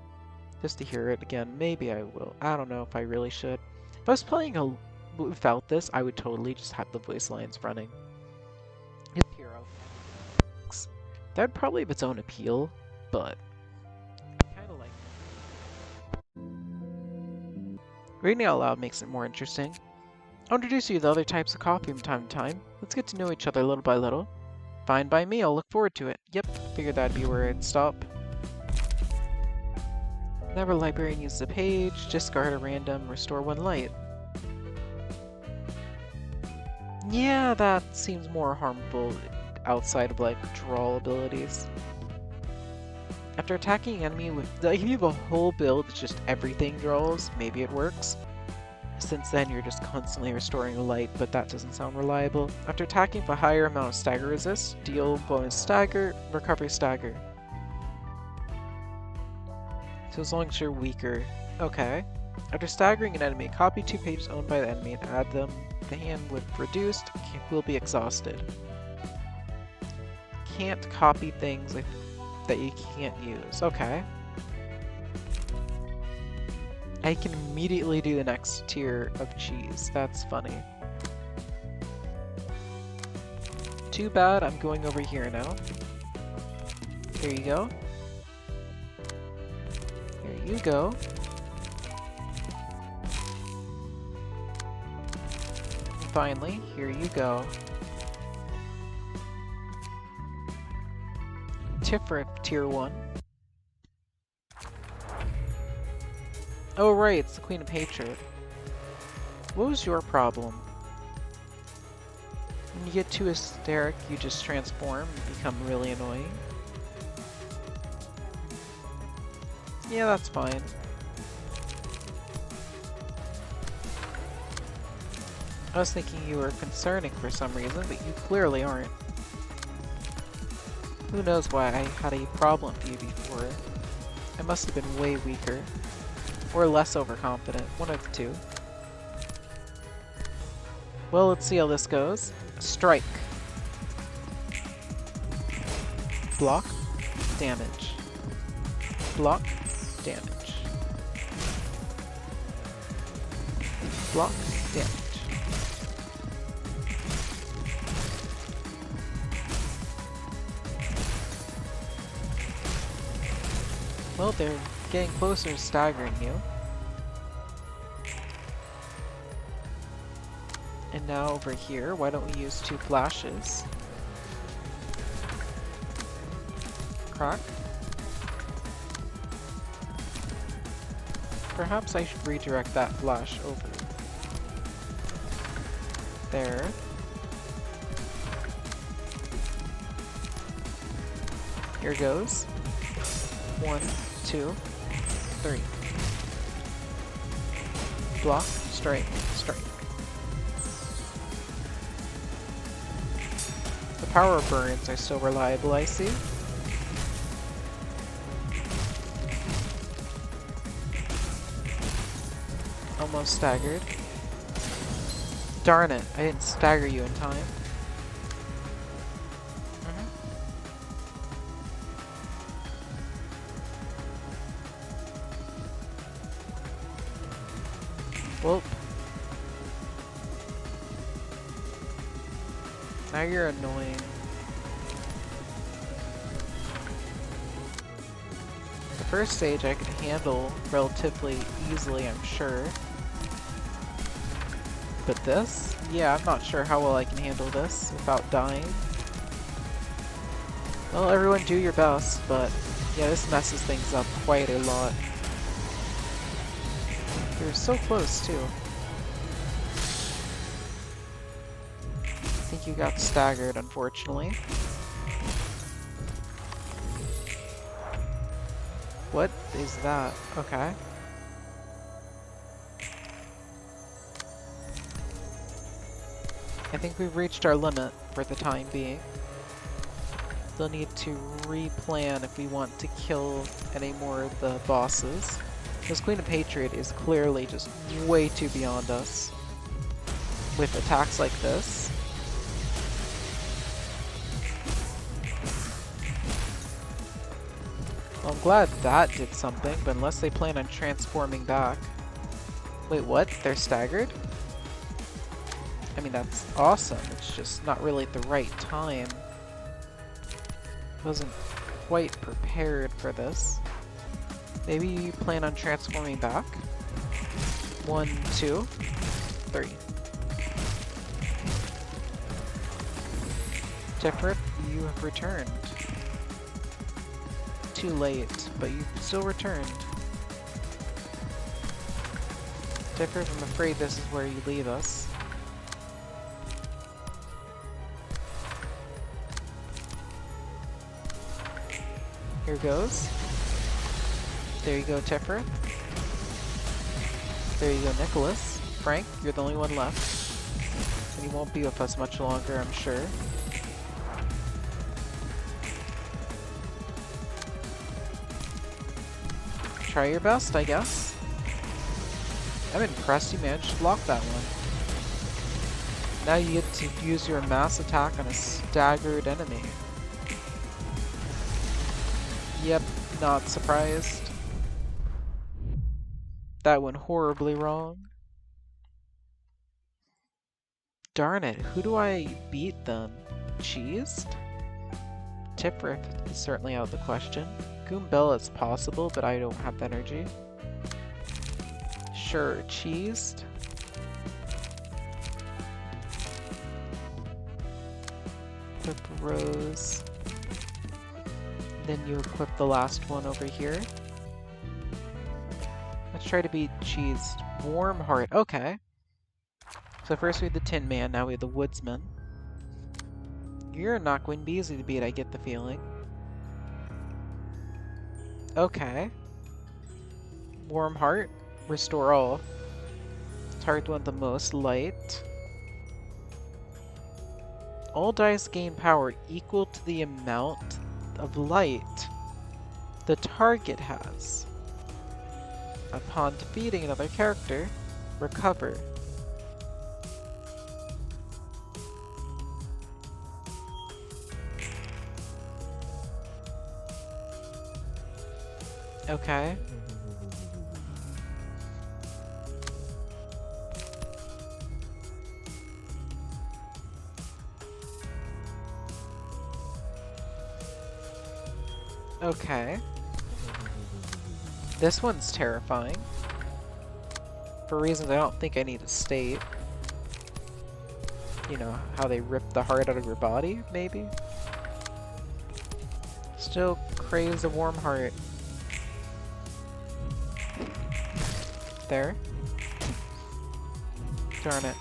just to hear it again. Maybe I will. I don't know if I really should. If I was playing without this, I would totally just have the voice lines running. His hero. That would probably have its own appeal, but I kind of like it. Reading out loud makes it more interesting. I'll introduce you to the other types of coffee from time to time. Let's get to know each other little by little. Fine by me, I'll look forward to it. Yep, figured that'd be where it'd stop. Whenever a librarian uses a page, discard a random, restore one light. Yeah, that seems more harmful outside of, like, draw abilities. After attacking an enemy with, if you have a whole build that's just everything draws, maybe it works. Since then, you're just constantly restoring a light, but that doesn't sound reliable. After attacking with a higher amount of stagger resist, deal bonus stagger, recovery stagger. So as long as you're weaker. Okay. After staggering an enemy, copy 2 pages owned by the enemy and add them. The hand with reduced will be exhausted. Can't copy things that you can't use. Okay. I can immediately do the next tier of cheese. That's funny. Too bad, I'm going over here now. Here you go. Here you go. And finally, here you go. Tiffer tier 1. Oh right, it's the Queen of Hatred. What was your problem? When you get too hysteric, you just transform and become really annoying. Yeah, that's fine. I was thinking you were concerning for some reason, but you clearly aren't. Who knows why I had a problem with you before. I must have been way weaker. Or less overconfident. One of the two. Well, let's see how this goes. Strike. Block. Damage. Block. Damage. Block. Damage. Well, they're getting closer to staggering you. And now over here, why don't we use 2 flashes? Crack. Perhaps I should redirect that flash over there. Here goes. 1, 2, 3. Block, strike, strike. The power burns are still reliable, I see. Almost staggered. Darn it, I didn't stagger you in time. Well, now you're annoying. The first stage I could handle relatively easily, I'm sure. But this? Yeah, I'm not sure how well I can handle this without dying. Well, everyone do your best, but yeah, this messes things up quite a lot. You're so close, too. I think you got staggered, unfortunately. What is that? Okay. I think we've reached our limit for the time being. Still need to replan if we want to kill any more of the bosses. This Queen of Patriot is clearly just way too beyond us with attacks like this. Well, I'm glad that did something, but unless they plan on transforming back. Wait, what? They're staggered? I mean, that's awesome. It's just not really at the right time. Wasn't quite prepared for this. Maybe you plan on transforming back? 1, 2, 3. Tifrit, you have returned. Too late, but you've still returned. Tifrit, I'm afraid this is where you leave us. Here goes. There you go, Tifrit. There you go, Nicholas. Frank, you're the only one left. And he won't be with us much longer, I'm sure. Try your best, I guess. I'm impressed you managed to block that one. Now you get to use your mass attack on a staggered enemy. Yep, not surprised. That went horribly wrong. Darn it, who do I beat then? Cheesed? Tifrit is certainly out of the question. Goombella is possible, but I don't have the energy. Sure, Cheesed. Equip Rose. Then you equip the last one over here. Let's try to beat Cheese. Warm Heart. Okay. So first we had the Tin Man, now we have the Woodsman. You're not going to be easy to beat, I get the feeling. Okay. Warm Heart. Restore all. Target one the most. Light. All dice gain power equal to the amount of light the target has. Upon defeating another character, recover. Okay. Okay. This one's terrifying. For reasons I don't think I need to state. You know, how they rip the heart out of your body, maybe? Still craves a warm heart. There. Darn it.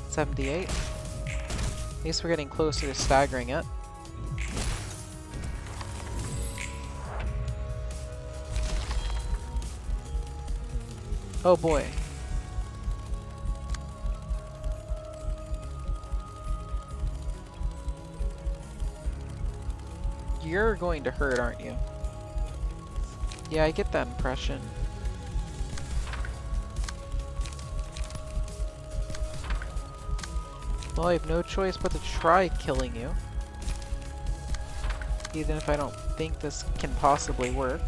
$78. At least we're getting closer to staggering it. Oh boy. You're going to hurt, aren't you? Yeah, I get that impression. Well, I have no choice but to try killing you. Even if I don't think this can possibly work.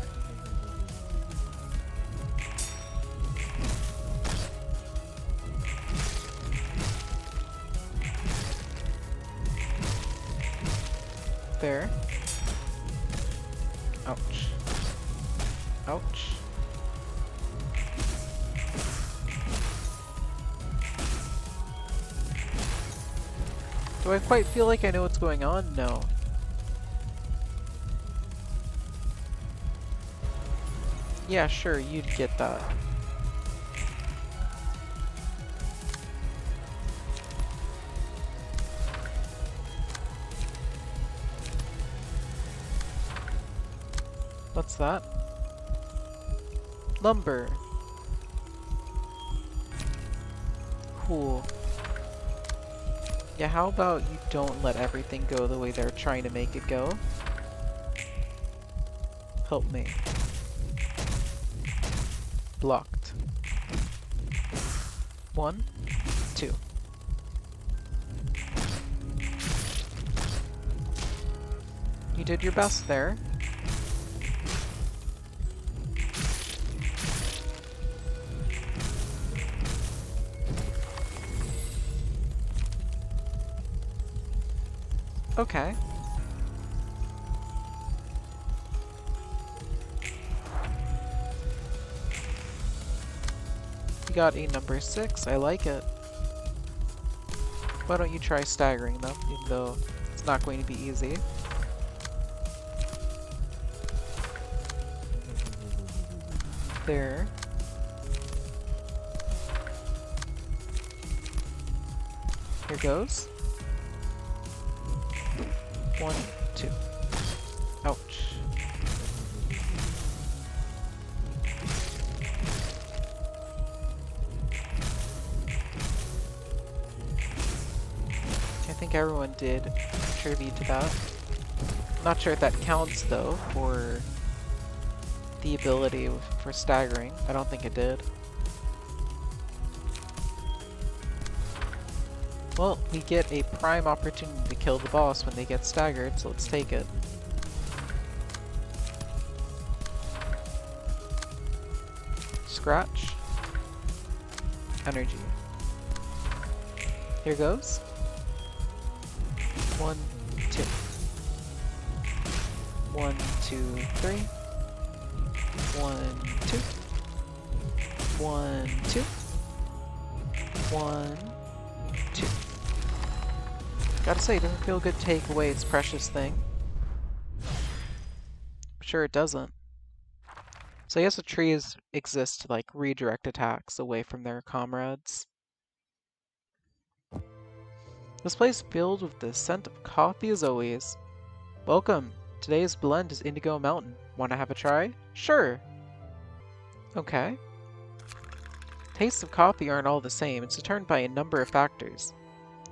There. Ouch. Ouch. Do I quite feel like I know what's going on? No. Yeah, sure, you'd get that. What's that? Lumber. Cool. Yeah, how about you don't let everything go the way they're trying to make it go? Help me. Blocked. 1, 2. You did your best there. Okay. You got a number 6, I like it. Why don't you try staggering them, even though it's not going to be easy. There. Here goes. 1, 2. Ouch. I think everyone did contribute to that. Not sure if that counts though for the ability for staggering. I don't think it did. Well, we get a prime opportunity to kill the boss when they get staggered, so let's take it. Scratch. Energy. Here goes. 1, 2. 1, 2, 3. 1, 2. 1, 2. 1, 2. Gotta say, it doesn't feel good to take away its precious thing. I'm sure it doesn't. So I guess the trees exist to like redirect attacks away from their comrades. This place is filled with the scent of coffee as always. Welcome. Today's blend is Indigo Mountain. Wanna have a try? Sure. Okay. Tastes of coffee aren't all the same. It's determined by a number of factors.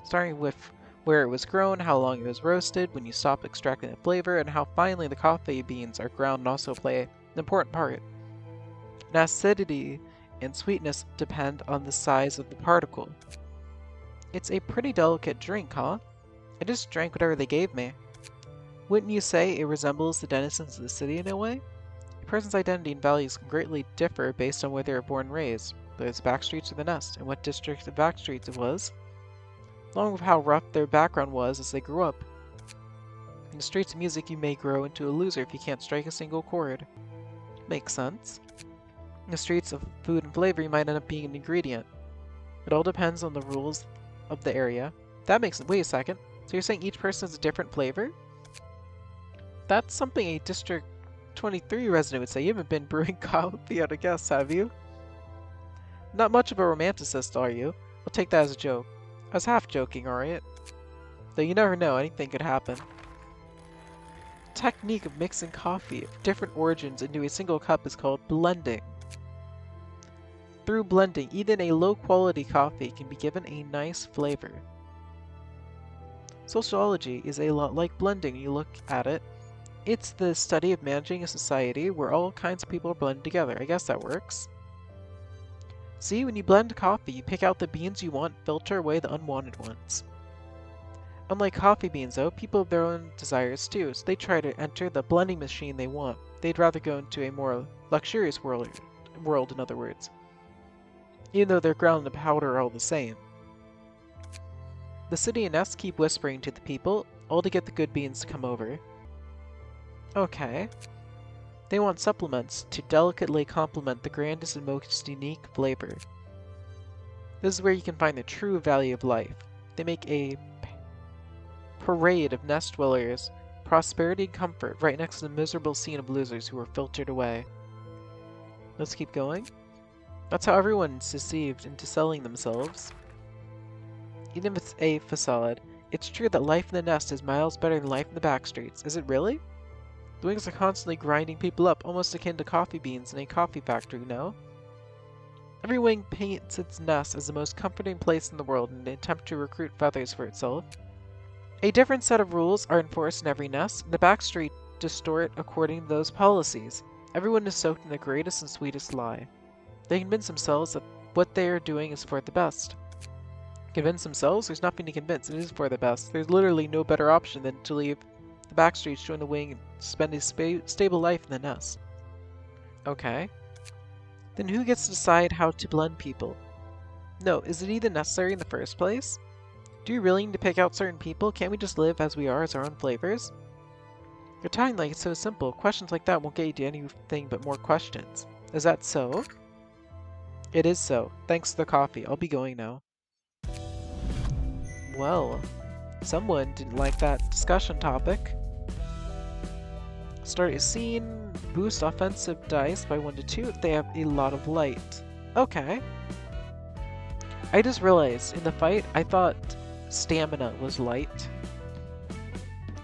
Starting with where it was grown, how long it was roasted, when you stop extracting the flavor, and how finely the coffee beans are ground also play an important part. And acidity and sweetness depend on the size of the particle. It's a pretty delicate drink, huh? I just drank whatever they gave me. Wouldn't you say it resembles the denizens of the city in a way? A person's identity and values can greatly differ based on where they were born and raised, whether it's backstreets or the nest, and what district of backstreets it was, along with how rough their background was as they grew up. In the streets of music, you may grow into a loser if you can't strike a single chord. Makes sense. In the streets of food and flavor, you might end up being an ingredient. It all depends on the rules of the area. That makes it— wait a second. So you're saying each person has a different flavor? That's something a District 23 resident would say. You haven't been brewing coffee at a guess, have you? Not much of a romanticist, are you? I'll take that as a joke. I was half joking, alright? Though you never know, anything could happen. Technique of mixing coffee of different origins into a single cup is called blending. Through blending, even a low-quality coffee can be given a nice flavor. Sociology is a lot like blending when you look at it. It's the study of managing a society where all kinds of people are blended together. I guess that works. See, when you blend coffee, you pick out the beans you want, filter away the unwanted ones. Unlike coffee beans, though, people have their own desires too, so they try to enter the blending machine they want. They'd rather go into a more luxurious world, in other words. Even though their ground and powder are all the same. The city and Nest keep whispering to the people, all to get the good beans to come over. Okay. They want supplements to delicately complement the grandest and most unique flavor. This is where you can find the true value of life. They make a parade of Nest dwellers, prosperity and comfort, right next to the miserable scene of losers who were filtered away. Let's keep going. That's how everyone's deceived into selling themselves. Even if it's a facade, it's true that life in the Nest is miles better than life in the backstreets. Is it really? The wings are constantly grinding people up, almost akin to coffee beans in a coffee factory, no? Every wing paints its nest as the most comforting place in the world in an attempt to recruit feathers for itself. A different set of rules are enforced in every nest, and the backstreet distort according to those policies. Everyone is soaked in the greatest and sweetest lie. They convince themselves that what they are doing is for the best. Convince themselves? There's nothing to convince, it is for the best. There's literally no better option than to leave the backstreets, join the wing, and spend a stable life in the nest. Okay. Then who gets to decide how to blend people? No, is it even necessary in the first place? Do you really need to pick out certain people? Can't we just live as we are, as our own flavors? You're talking like it's so simple. Questions like that won't get you to anything but more questions. Is that so? It is so. Thanks to the coffee. I'll be going now. Well, someone didn't like that discussion topic. Start a scene, boost offensive dice by 1 to 2 if they have a lot of light. Okay. I just realized, in the fight, I thought stamina was light.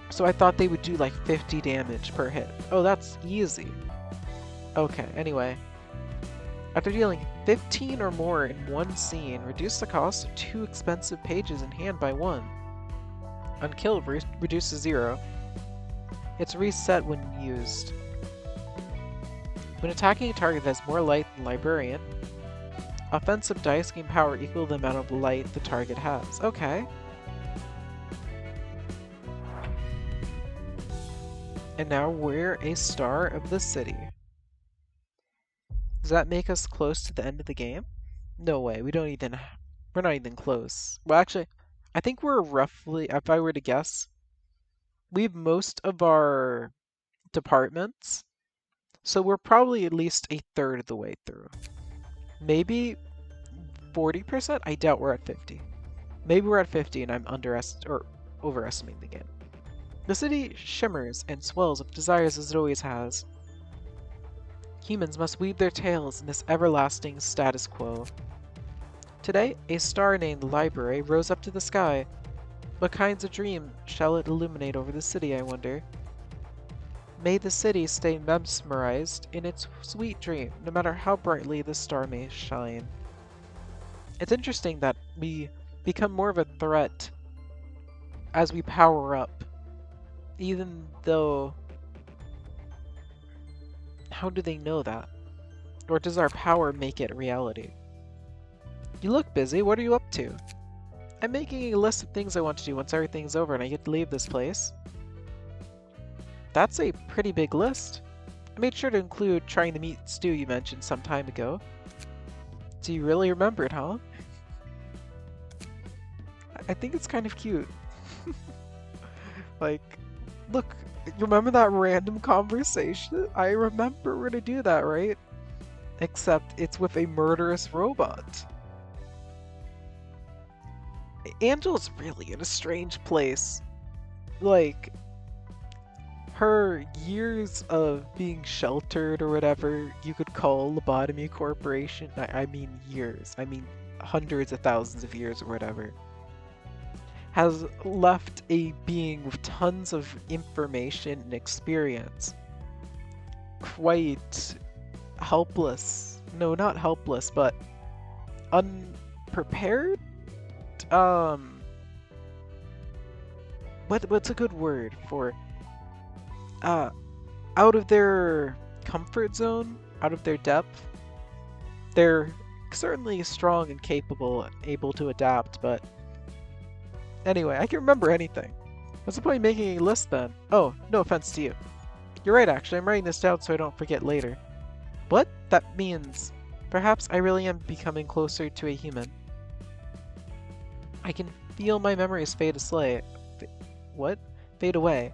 So I thought they would do like 50 damage per hit. Oh, that's easy. Okay, anyway. After dealing 15 or more in one scene, reduce the cost of 2 expensive pages in hand by 1. Unkill reduces 0. It's reset when used. When attacking a target that has more light than Librarian, offensive dice gain power equal to the amount of light the target has. Okay. And now we're a star of the city. Does that make us close to the end of the game? No way, we're not even close. Well, actually, I think we're roughly, if I were to guess, we have most of our departments, so we're probably at least a third of the way through. Maybe 40%? I doubt we're at 50. Maybe we're at 50 and I'm overestimating the game. The city shimmers and swells with desires as it always has. Humans must weave their tales in this everlasting status quo. Today, a star named Library rose up to the sky. What kinds of dreams shall it illuminate over the city, I wonder? May the city stay mesmerized in its sweet dream, no matter how brightly the star may shine. It's interesting that we become more of a threat as we power up, even though... How do they know that? Or does our power make it reality? You look busy, what are you up to? I'm making a list of things I want to do once everything's over and I get to leave this place. That's a pretty big list. I made sure to include trying to meet Stu you mentioned some time ago. Do you really remember it, huh? I think it's kind of cute. Like, look, remember that random conversation? I remember we're gonna do that, right? Except it's with a murderous robot. Angel's really in a strange place. Like, her years of being sheltered or whatever you could call Lobotomy Corporation, I mean years, I mean hundreds of thousands of years or whatever, has left a being with tons of information and experience quite helpless. No, not helpless, but unprepared? Um, what's a good word for uh out of their comfort zone, out of their depth? They're certainly strong and capable and able to adapt, but anyway, I can remember anything. What's the point of making a list then? Oh, no offense to you. You're right, actually. I'm writing this down so I don't forget later. What? That means perhaps I really am becoming closer to a human. I can feel my memories fade asleep. What? Fade away.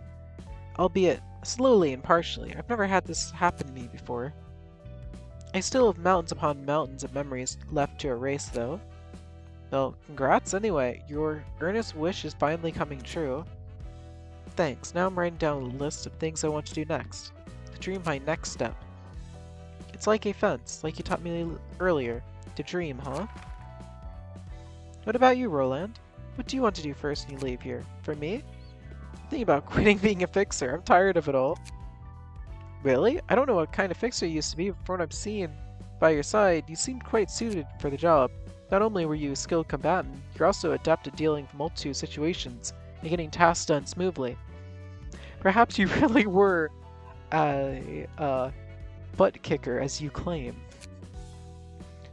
Albeit slowly and partially. I've never had this happen to me before. I still have mountains upon mountains of memories left to erase, though. Well, congrats anyway. Your earnest wish is finally coming true. Thanks. Now I'm writing down a list of things I want to do next. To dream my next step. It's like a fence, like you taught me earlier. To dream, huh? What about you, Roland? What do you want to do first when you leave here? For me? I'm thinking about quitting being a fixer. I'm tired of it all. Really? I don't know what kind of fixer you used to be, but from what I've seen by your side, you seemed quite suited for the job. Not only were you a skilled combatant, you're also adept at dealing with a multitude of situations and getting tasks done smoothly. Perhaps you really were a butt kicker, as you claim.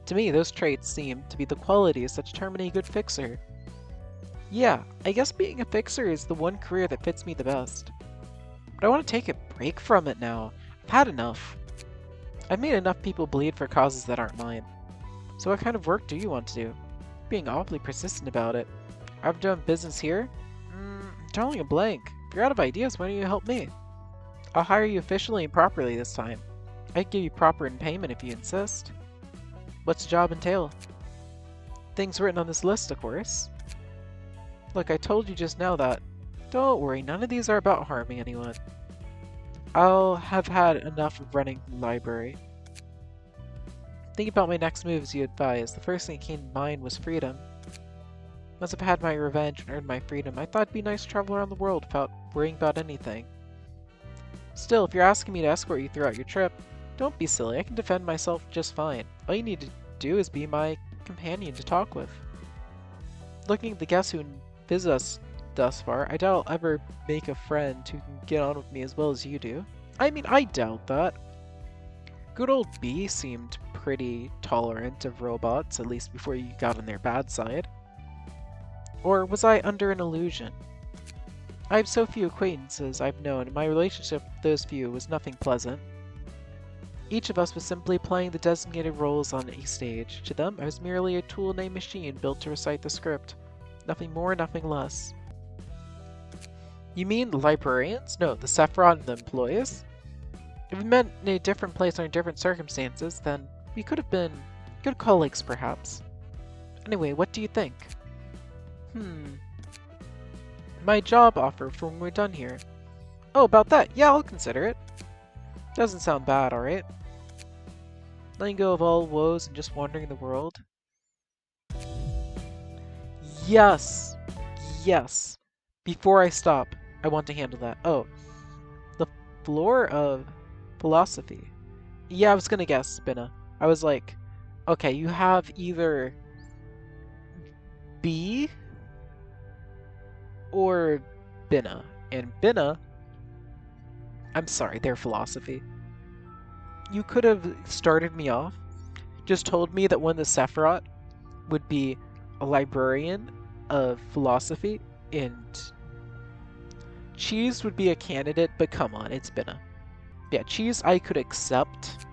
To me, those traits seem to be the qualities that determine a good fixer. Yeah, I guess being a fixer is the one career that fits me the best. But I want to take a break from it now. I've had enough. I've made enough people bleed for causes that aren't mine. So what kind of work do you want to do? Being awfully persistent about it. I've done business here? I'm drawing a blank. If you're out of ideas, why don't you help me? I'll hire you officially and properly this time. I can give you proper payment if you insist. What's the job entail? Things written on this list, of course. Look, I told you just now that. Don't worry, none of these are about harming anyone. I'll have had enough of running the library. Thinking about my next move as you advised, the first thing that came to mind was freedom. Once I've had my revenge and earned my freedom, I thought it'd be nice to travel around the world without worrying about anything. Still, if you're asking me to escort you throughout your trip, don't be silly, I can defend myself just fine. All you need to do is be my companion to talk with. Looking at the guests who visit us thus far, I doubt I'll ever make a friend who can get on with me as well as you do. I mean, I doubt that. Good old B seemed pretty tolerant of robots, at least before you got on their bad side. Or was I under an illusion? I have so few acquaintances I've known, and my relationship with those few was nothing pleasant. Each of us was simply playing the designated roles on a stage. To them, I was merely a tool named machine built to recite the script. Nothing more, nothing less. You mean the librarians? No, the Sephiroth and the employees? If we met in a different place under different circumstances, then we could have been good colleagues, perhaps. Anyway, what do you think? My job offer for when we're done here. Oh, about that? Yeah, I'll consider it. Doesn't sound bad, alright? Letting go of all woes and just wandering the world. Yes! Yes! Before I stop, I want to handle that. Oh. The floor of philosophy. Yeah, I was gonna guess, Binna. I was like, okay, you have either B or Binna. And Binna, I'm sorry, their philosophy. You could have started me off, just told me that one of the Sephiroth would be a librarian of philosophy, and Cheese would be a candidate, but come on, it's Binna. Yeah, Cheese I could accept,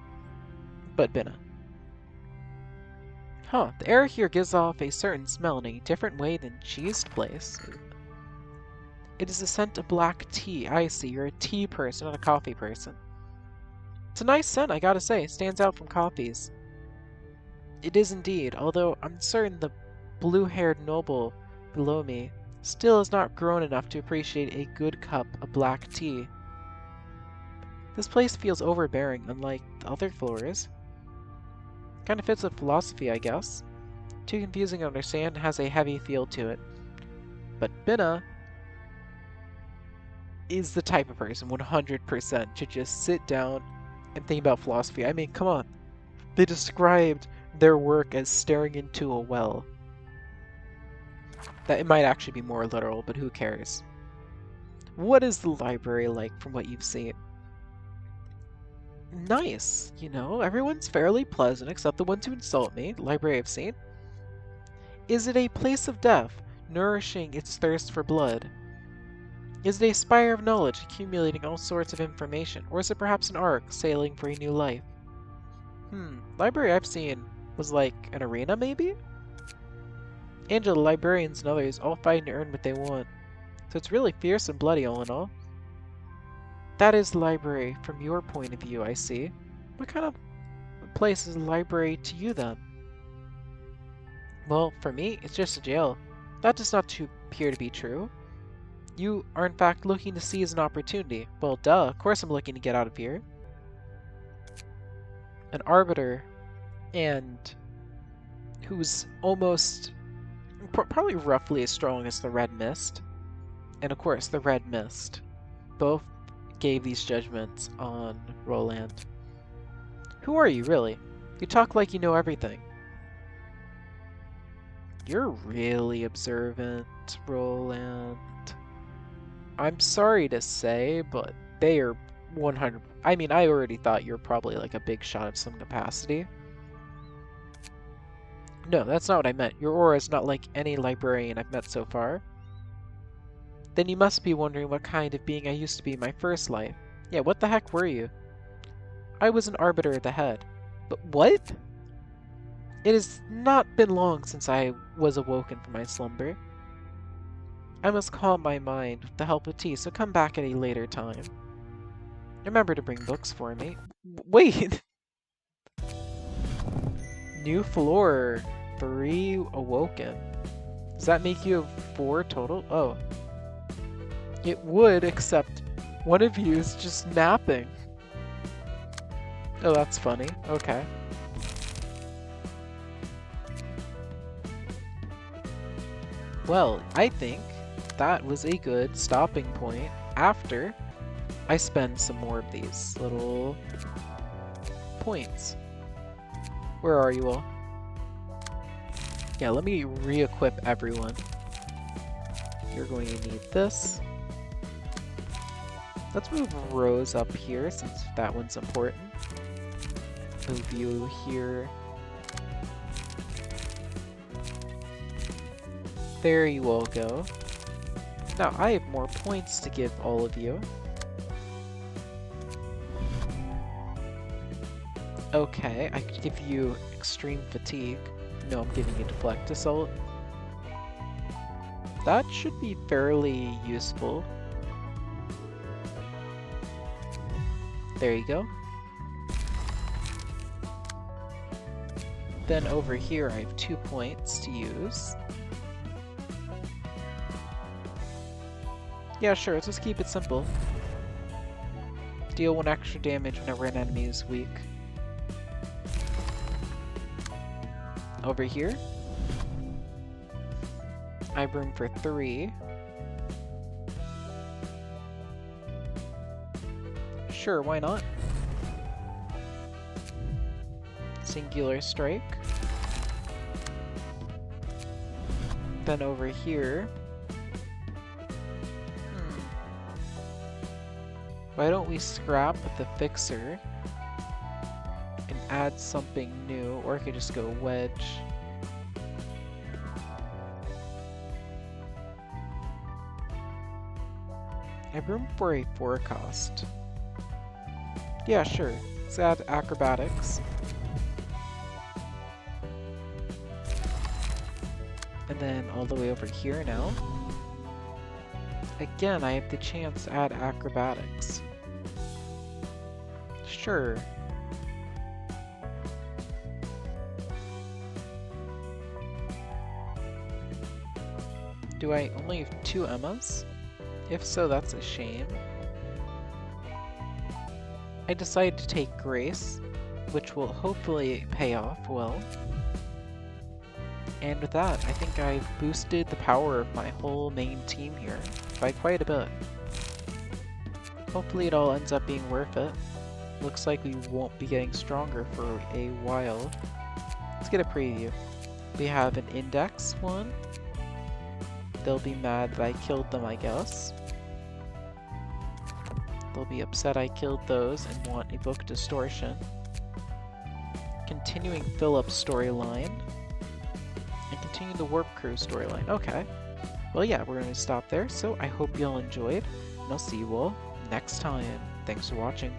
but Binna. Huh, the air here gives off a certain smell in a different way than Cheese place. It is the scent of black tea. I see, you're a tea person, not a coffee person. It's a nice scent, I gotta say. It stands out from coffees. It is indeed, although I'm certain the blue-haired noble below me still has not grown enough to appreciate a good cup of black tea. This place feels overbearing, unlike the other floors. Kind of fits with philosophy, I guess. Too confusing to understand and has a heavy feel to it. But Binna is the type of person, 100%, to just sit down and think about philosophy. I mean, come on. They described their work as staring into a well. That it might actually be more literal, but who cares? What is the library like from what you've seen? Nice, you know, everyone's fairly pleasant except the ones who insult me, the library I've seen. Is it a place of death, nourishing its thirst for blood? Is it a spire of knowledge accumulating all sorts of information, or is it perhaps an ark sailing for a new life? Library I've seen was like an arena, maybe? Angela, librarians, and others all fighting to earn what they want. So it's really fierce and bloody all in all. That is the library from your point of view, I see. What kind of place is a library to you then? Well, for me, it's just a jail. That does not appear to be true. You are in fact looking to seize an opportunity. Well, duh, of course I'm looking to get out of here. An arbiter, and who's almost, probably roughly as strong as the Red Mist. And of course, the Red Mist. Both gave these judgments on Roland. Who are you, really? You talk like you know everything. You're really observant, Roland. I'm sorry to say, but they are 100... I mean, I already thought you're probably like a big shot of some capacity. No, that's not what I meant. Your aura is not like any librarian I've met so far. Then you must be wondering what kind of being I used to be in my first life. Yeah, what the heck were you? I was an arbiter at the head. But what? It has not been long since I was awoken from my slumber. I must calm my mind with the help of tea, so come back at a later time. Remember to bring books for me. Wait! New floor. 3 awoken. Does that make you 4 total? Oh. It would, except one of you is just napping. Oh, that's funny. Okay. Well, I think that was a good stopping point after I spend some more of these little points. Where are you all? Yeah, let me re-equip everyone. You're going to need this. Let's move Rose up here since that one's important. Move you here. There you all go. Now I have more points to give all of you. Okay, I could give you extreme fatigue. No, I'm giving you deflect assault. That should be fairly useful. There you go. Then over here I have 2 points to use. Yeah, sure, let's just keep it simple. Deal 1 extra damage whenever an enemy is weak. Over here, I have room for 3. Sure, why not? Singular strike. Then over here, why don't we scrap the fixer and add something new, or I could just go wedge. I have room for a 4 cost. Yeah, sure. Let's add acrobatics. And then all the way over here now. Again, I have the chance to add acrobatics. Sure. Do I only have 2 Emmas? If so, that's a shame. I decided to take Grace, which will hopefully pay off well. And with that, I think I've boosted the power of my whole main team here by quite a bit. Hopefully it all ends up being worth it. Looks like we won't be getting stronger for a while. Let's get a preview. We have an index one. They'll be mad that I killed them, I guess. They'll be upset I killed those and want a book distortion. Continuing Philip's storyline. And continue the Warp Crew storyline. Okay. Well, yeah, we're going to stop there. So I hope you all enjoyed, and I'll see you all next time. Thanks for watching.